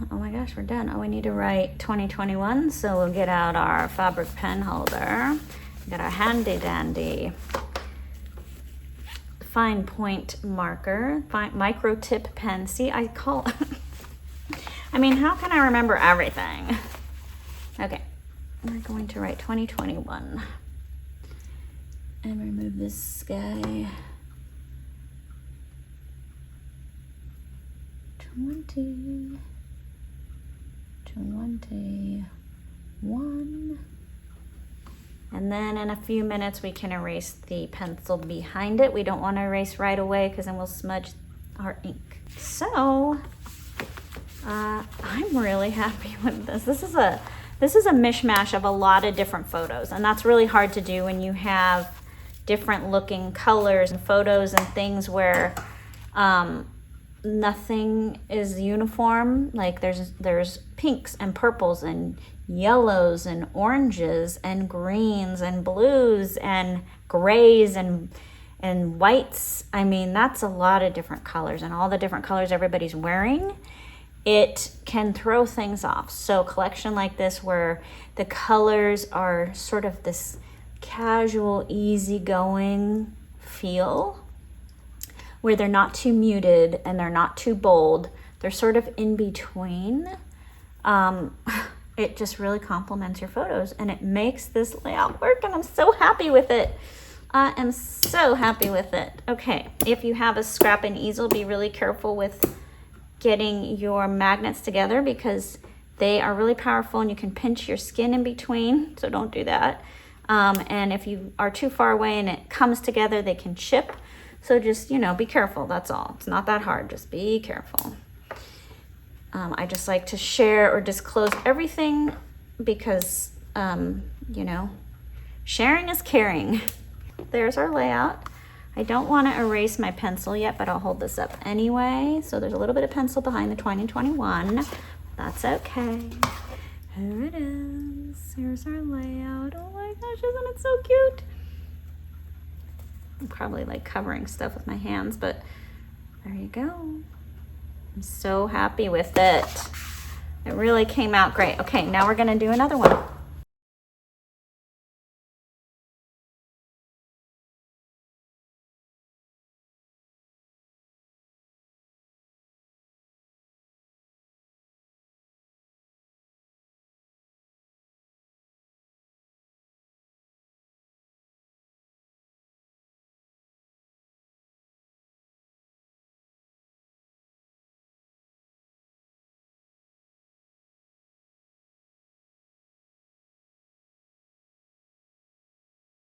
Oh my gosh, we're done. Oh, we need to write 2021, so we'll get out our fabric pen holder. Got our handy dandy fine point marker, micro tip pen. See, I mean, how can I remember everything? Okay, we're going to write 2021 and remove this guy. 21. And then in a few minutes we can erase the pencil behind it. We don't want to erase right away because then we'll smudge our ink. So I'm really happy with this. This is a mishmash of a lot of different photos, and that's really hard to do when you have different looking colors and photos and things where nothing is uniform. Like there's pinks and purples and yellows and oranges and greens and blues and grays and whites. I mean, that's a lot of different colors, and all the different colors everybody's wearing, it can throw things off. So a collection like this where the colors are sort of this casual, easygoing feel, where they're not too muted and they're not too bold, they're sort of in between. It just really complements your photos, and it makes this layout work, and I'm so happy with it. I am so happy with it. Okay, if you have a scrap and easel, be really careful with getting your magnets together because they are really powerful and you can pinch your skin in between, so don't do that. And if you are too far away and it comes together, they can chip. So just, be careful, that's all. It's not that hard, just be careful. I just like to share or disclose everything because, sharing is caring. There's our layout. I don't want to erase my pencil yet, but I'll hold this up anyway. So there's a little bit of pencil behind the 2021. That's okay. Here it is. Here's our layout. Oh my gosh, isn't it so cute? I'm probably covering stuff with my hands, but there you go. I'm so happy with it. It really came out great. Okay, now we're gonna do another one.